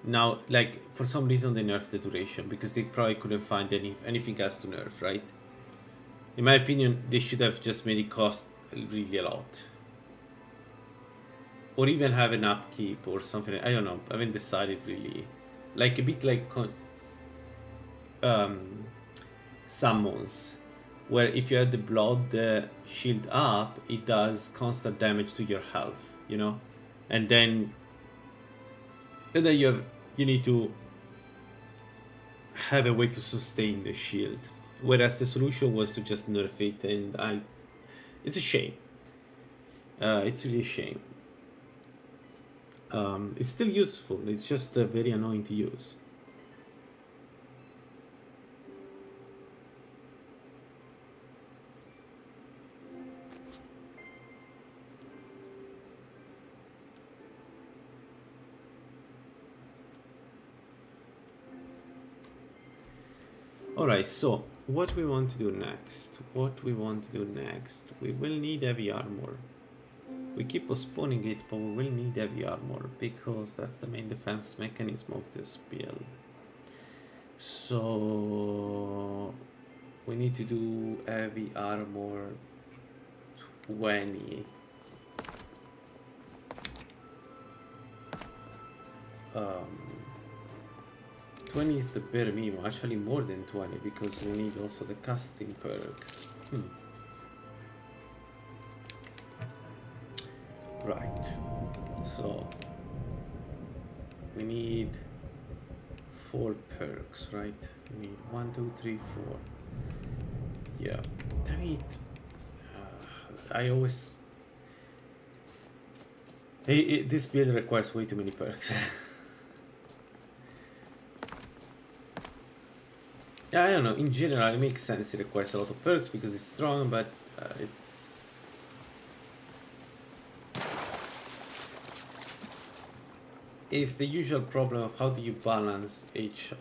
now, like, for some reason they nerfed the duration because they probably couldn't find anything else to nerf, right? In my opinion, they should have just made it cost really a lot. Or even have an upkeep or something. I don't know. I haven't decided really. Like a bit like summons, where if you had the blood shield up, it does constant damage to your health, you know, and then you need to have a way to sustain the shield. Whereas the solution was to just nerf it, and it's a shame. It's really a shame. It's still useful. It's just very annoying to use. Alright, so what we want to do next? We will need heavy armor. We keep postponing it, but we will need heavy armor because that's the main defense mechanism of this build. So we need to do heavy armor 20. 20 is the bare minimum, actually more than 20 because we need also the casting perks. Right, so we need 4 perks, right? We need 1, 2, 3, 4. Yeah, damn it. I always... this build requires way too many perks. Yeah, I don't know, in general it makes sense, it requires a lot of perks because it's strong, but it's the usual problem of how do you balance each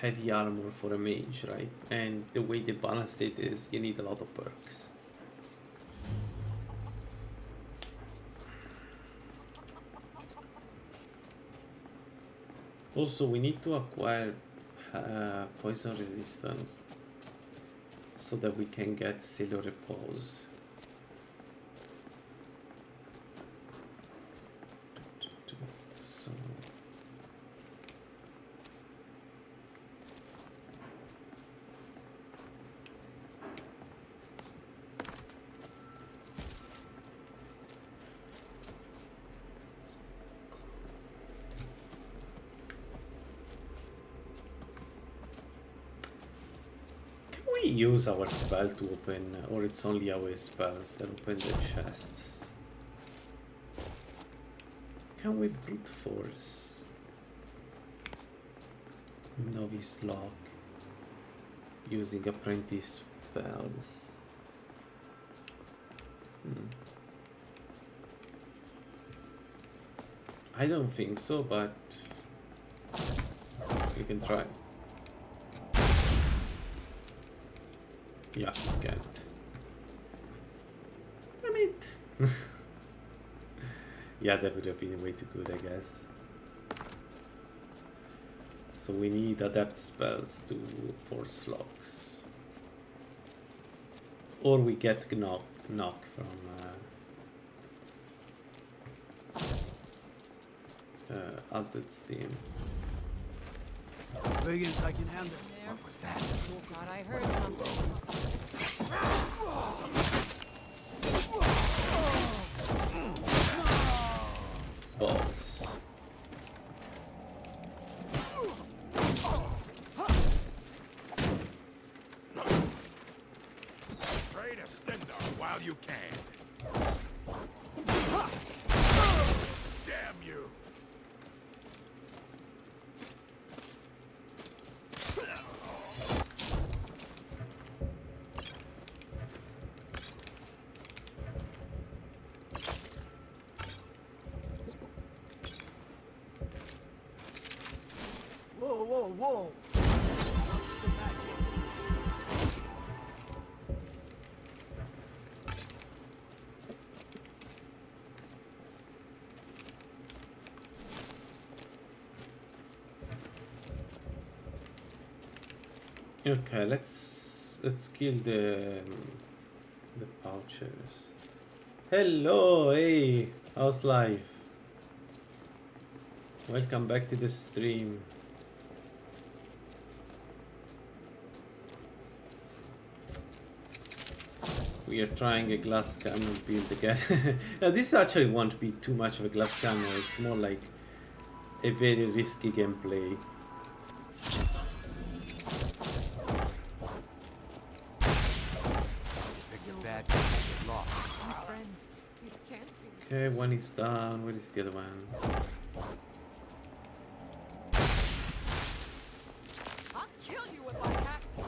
heavy armor for a mage, right? And the way they balanced it is you need a lot of perks. Also, we need to acquire poison resistance so that we can get Seal of Repose. So we use our spell to open, or it's only our spells that open the chests? Can we brute force? Novice lock using apprentice spells. I don't think so, but we can try. Yeah, we can't. Damn it! Yeah, that would have been way too good, I guess. So we need adept spells to force locks. Or we get knock from Altered Steam. Biggest I can handle. What was that? Oh God, I heard something. Balls. Try to stand up while you can. Damn you! Whoa! What's the magic? Okay, let's let's kill the poachers. Hello, hey, how's life? Welcome back to the stream. We are trying a glass cannon build again. Now this actually won't be too much of a glass cannon, it's more like a very risky gameplay. My friend, it can't be. Okay, one is down, where is the other one? I'll kill you if I have to.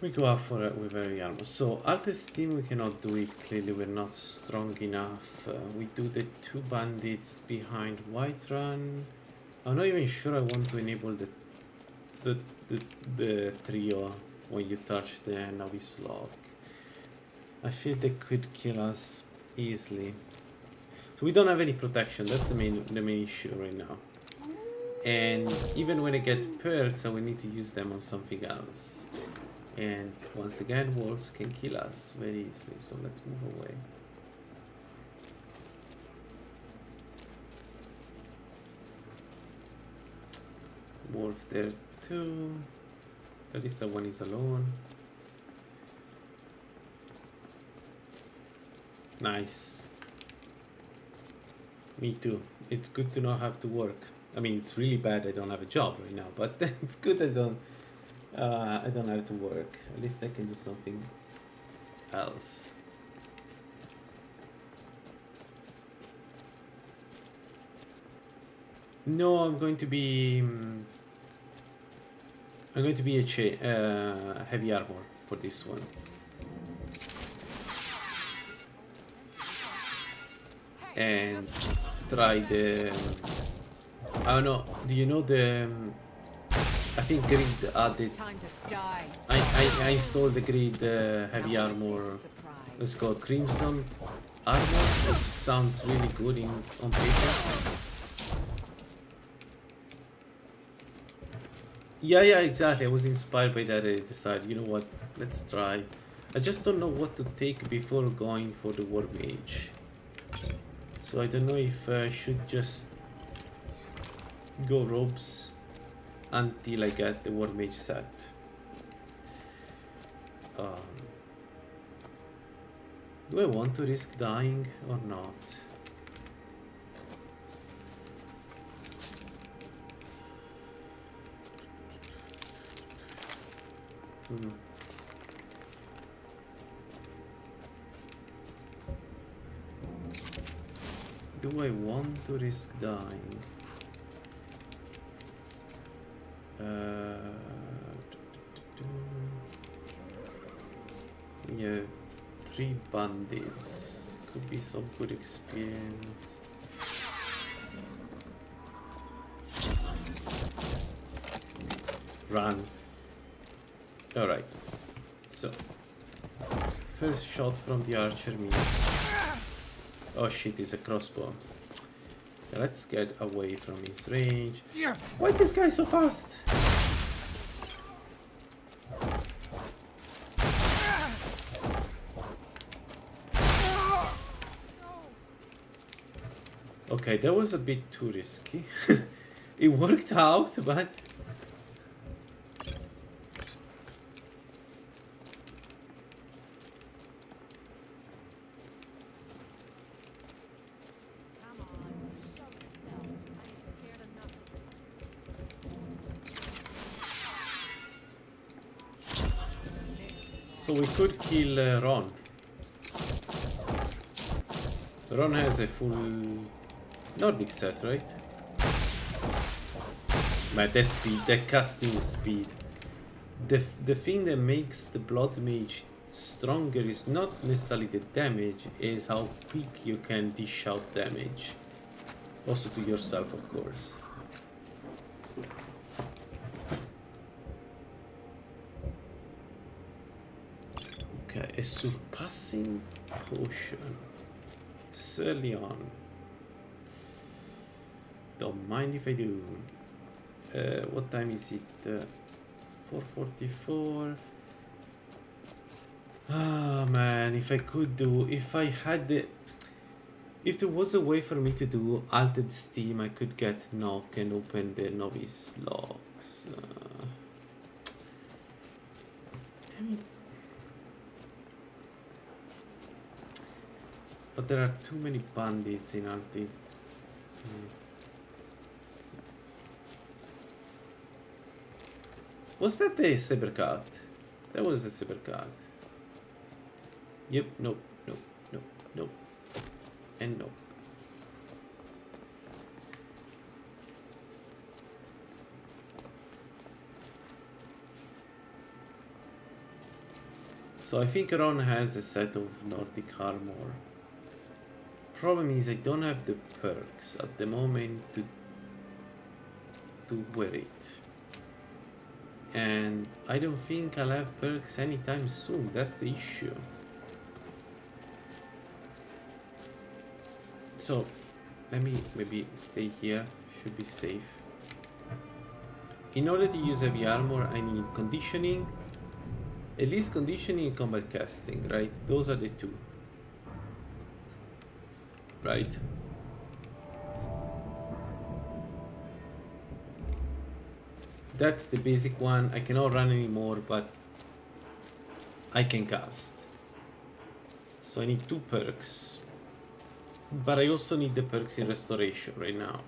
We go out for it with heavy armor. So Artist team we cannot do it, clearly we're not strong enough. We do the two bandits behind Whiterun. I'm not even sure I want to enable the trio when you touch the novice lock. I feel they could kill us easily. So we don't have any protection, that's the main issue right now. And even when I get perks I will need to use them on something else. And once again, wolves can kill us very easily, so let's move away. Wolf there too. At least that one is alone. Nice. Me too. It's good to not have to work. I mean, it's really bad I don't have a job right now, but it's good I don't have to work. At least I can do something else. No, I'm going to be a heavy armor for this one. And try the I don't know, do you know the I think Grid added. Time to die. I installed the Grid heavy armor. Let's go Crimson armor, which sounds really good on paper. Yeah, exactly. I was inspired by that. I decided, you know what? Let's try. I just don't know what to take before going for the War Mage. So I don't know if I should just go robes until I get the War Mage set. Do I want to risk dying or not? Do I want to risk dying? Yeah, 3 bandits could be some good experience. Run. Alright, so first shot from the archer means oh shit, it's a crossbow. Okay, let's get away from his range. Why is this guy so fast? Okay, that was a bit too risky. It worked out, but so we could kill Ron. Ron has a full Nordic set, right? But that speed, that casting speed. The thing that makes the Blood Mage stronger is not necessarily the damage, is how quick you can dish out damage. Also to yourself, of course. Okay, a surpassing potion. Ceylon. Don't mind if I do. What time is it? 4:44. Ah man, if I could do, if I had the, if there was a way for me to do Altered Steam, I could get knock and open the novice logs. Damn it. But there are too many bandits in Alti. Was that the saber cat? That was a saber cat. Yep, nope, nope, nope, nope. And nope. So I think Ron has a set of Nordic armor. Problem is I don't have the perks at the moment to wear it. And I don't think I'll have perks anytime soon, that's the issue. So let me maybe stay here, should be safe. In order to use heavy armor I need conditioning, at least conditioning and combat casting, right? Those are the two. Right? That's the basic one. I cannot run anymore, but I can cast. So I need 2 perks. But I also need the perks in restoration right now.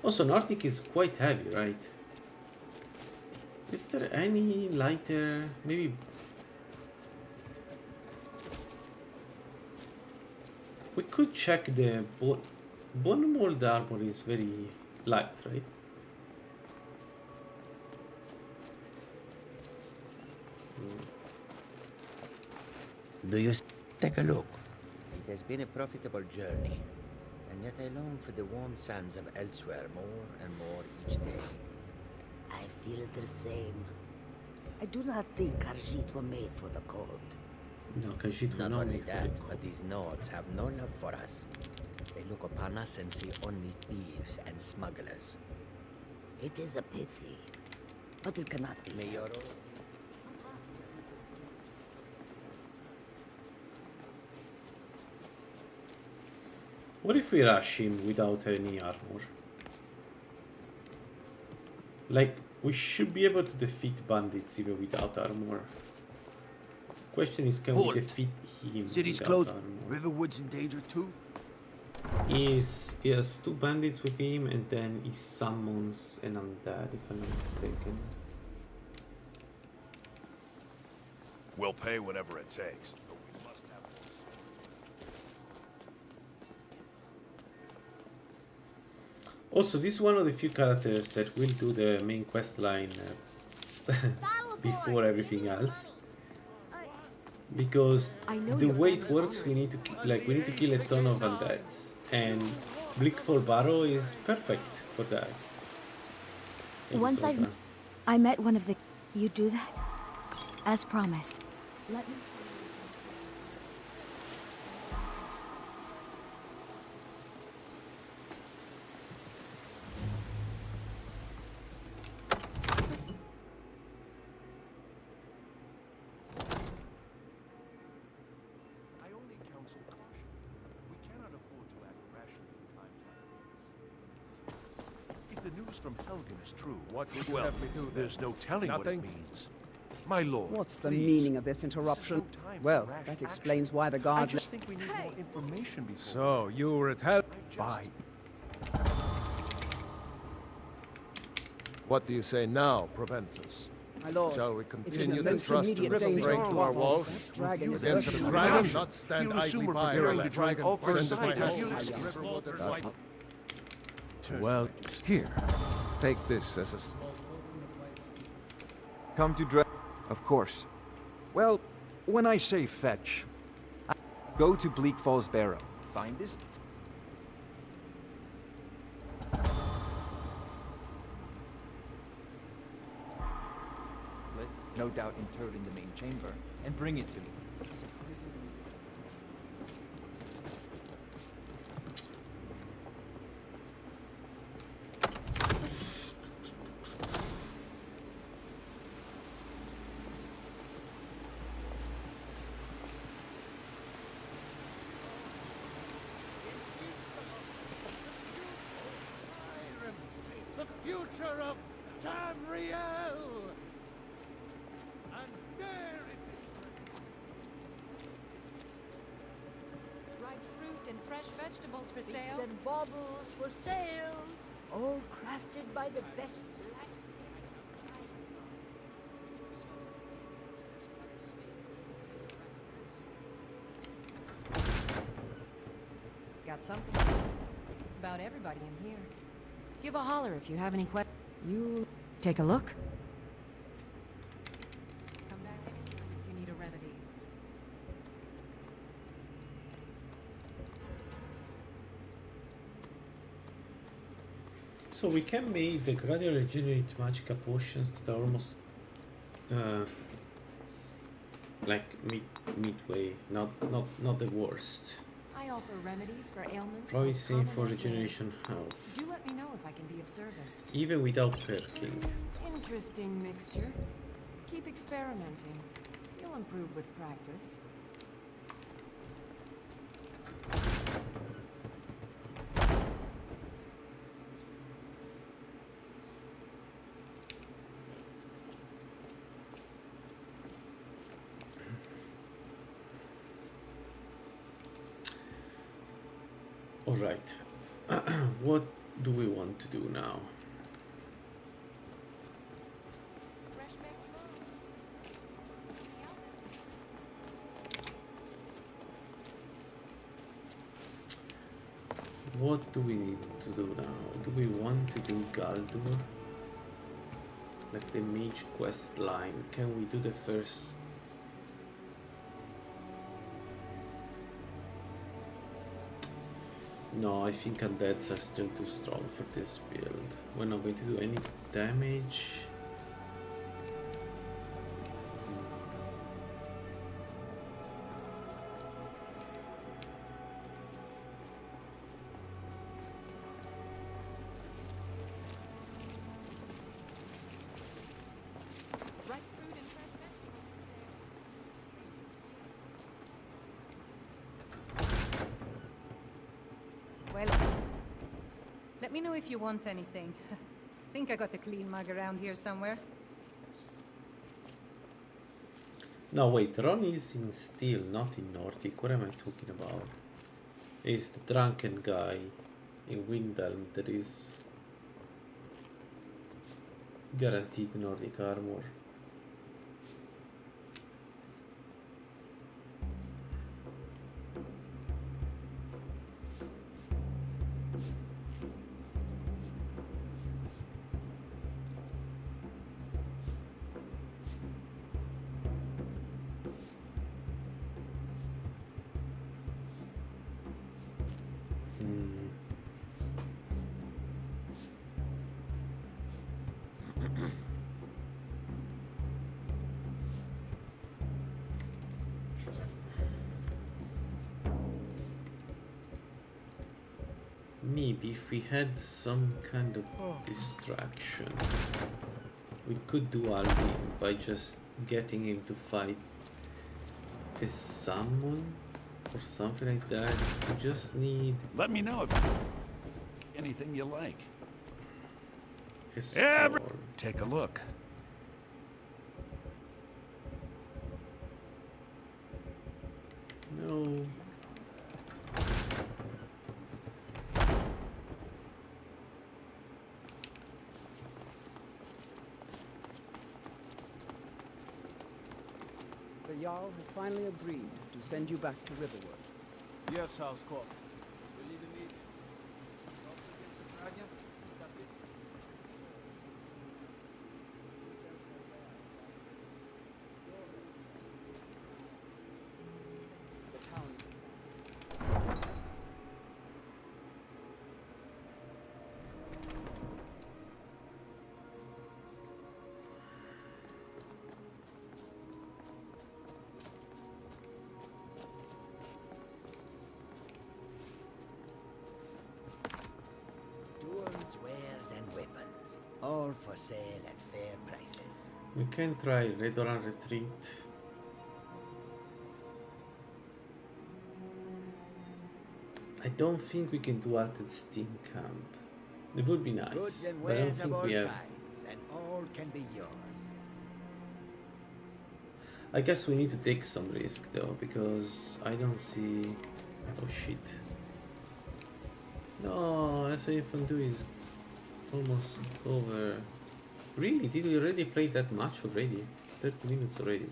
Also, Nordic is quite heavy, right? Is there any lighter? Maybe. We could check the bone mold armor is very light, right? Do you take a look? It has been a profitable journey, and yet I long for the warm sands of elsewhere more and more each day. I feel the same. I do not think Khajiit were made for the cold. No, Khajiit will Not not only make that, it. but these Nords have no love for us. They look upon us and see only thieves and smugglers. It is a pity, but it cannot be. May your What if we rush him without any armor? Like, we should be able to defeat bandits even without armor. Question is, can Halt. we defeat him city's without closed. armor? Riverwood's in danger too. He has 2 bandits with him, and then he summons an undead, if I'm not mistaken. We'll pay whatever it takes. But we must have Also, this is one of the few characters that will do the main quest line before everything else. Because the way it works, we need to kill a ton of undeads, and Blickful Barrow is perfect for that. Once I met one of the... You do that? As promised. Let me... I only counsel caution. We cannot afford to act rashly in times like these. If the news from Helgen is true, What would you well, have me do then? there's no telling Nothing? what it means. My lord, What's the please. meaning of this interruption? This is no time Well, for rash that action. explains why the I guard... just think we need more information before. So, you were at help. Bye. What do you say now, Proventus? My lord, Shall we it's an continue to immense trust immediate and danger strength to our to walls? That dragon is Against the urging dragon, us. not stand He'll assume idly we're by preparing while to the join dragon all burns sides my of house. Helix. Well, here, take this as a small... Come to Of course. Well, when I say fetch, Go to Bleak Falls Barrow. Find this. No doubt interred in the main chamber, and bring it to me. The future of Tamriel! And there it is! Ripe fruit and fresh vegetables for sale. Bits and baubles for sale. All crafted by the best blacksmith. Got something about everybody in here. Give a holler if you have any questions. You take a look. Come back anytime if you need a remedy. So we can make the gradually regenerate magica potions that are almost like midway, not the worst. I offer remedies for ailments. Probably both same common for and rare. regeneration health, Do let me know if I can be of service. even without perking. Interesting mixture. Keep experimenting. You'll improve with practice. All right, what do we want to do now? Fresh baked loaves. In the oven. What do we need to do now? Do we want to do Galdur? Like the mage quest line? Can we do the first? No, I think undeads are still too strong for this build. We're not going to do any damage. Ripe fruit and fresh vegetables for sale. Well, let me know if you want anything. Think I got a clean mug around here somewhere. No, wait, Ron is in Steel, not in Nordic. What am I talking about? Is the drunken guy in Windhelm that is guaranteed Nordic armor. Maybe if we had some kind of distraction, we could do Alvin by just getting him to fight a summon or something like that. We just need Let me know if there's anything you like. a sword. Take a look. No. The Jarl has finally agreed to send you back to Riverwood. Yes, House Court. The town all for sale at fair prices. We can try Redoran Retreat. I don't think we can do Altered Steam Camp. It would be nice, Goods and but I don't wares of think all we have. kinds, and all can be yours. I guess we need to take some risk though, because I don't see. Oh shit! No, SAE Fondue is almost over. Really? Did we already play that much already? 30 minutes already.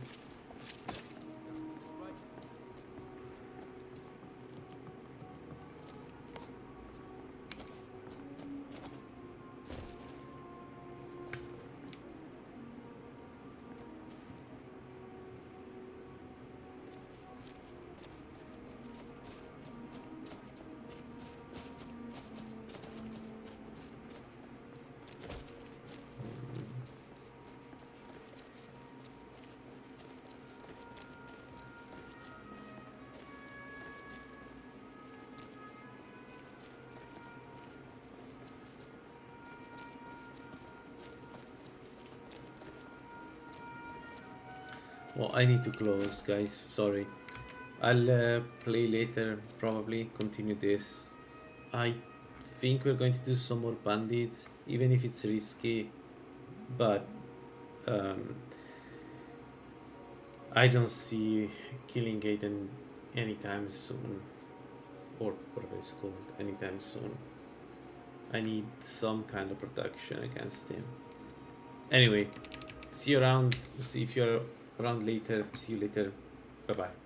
Well, I need to close, guys. Sorry. I'll play later, probably. Continue this. I think we're going to do some more bandits, even if it's risky. But I don't see killing Aiden anytime soon. Or whatever it's called, anytime soon. I need some kind of protection against him. Anyway, see you around. See if you're around later. See you later. Bye bye.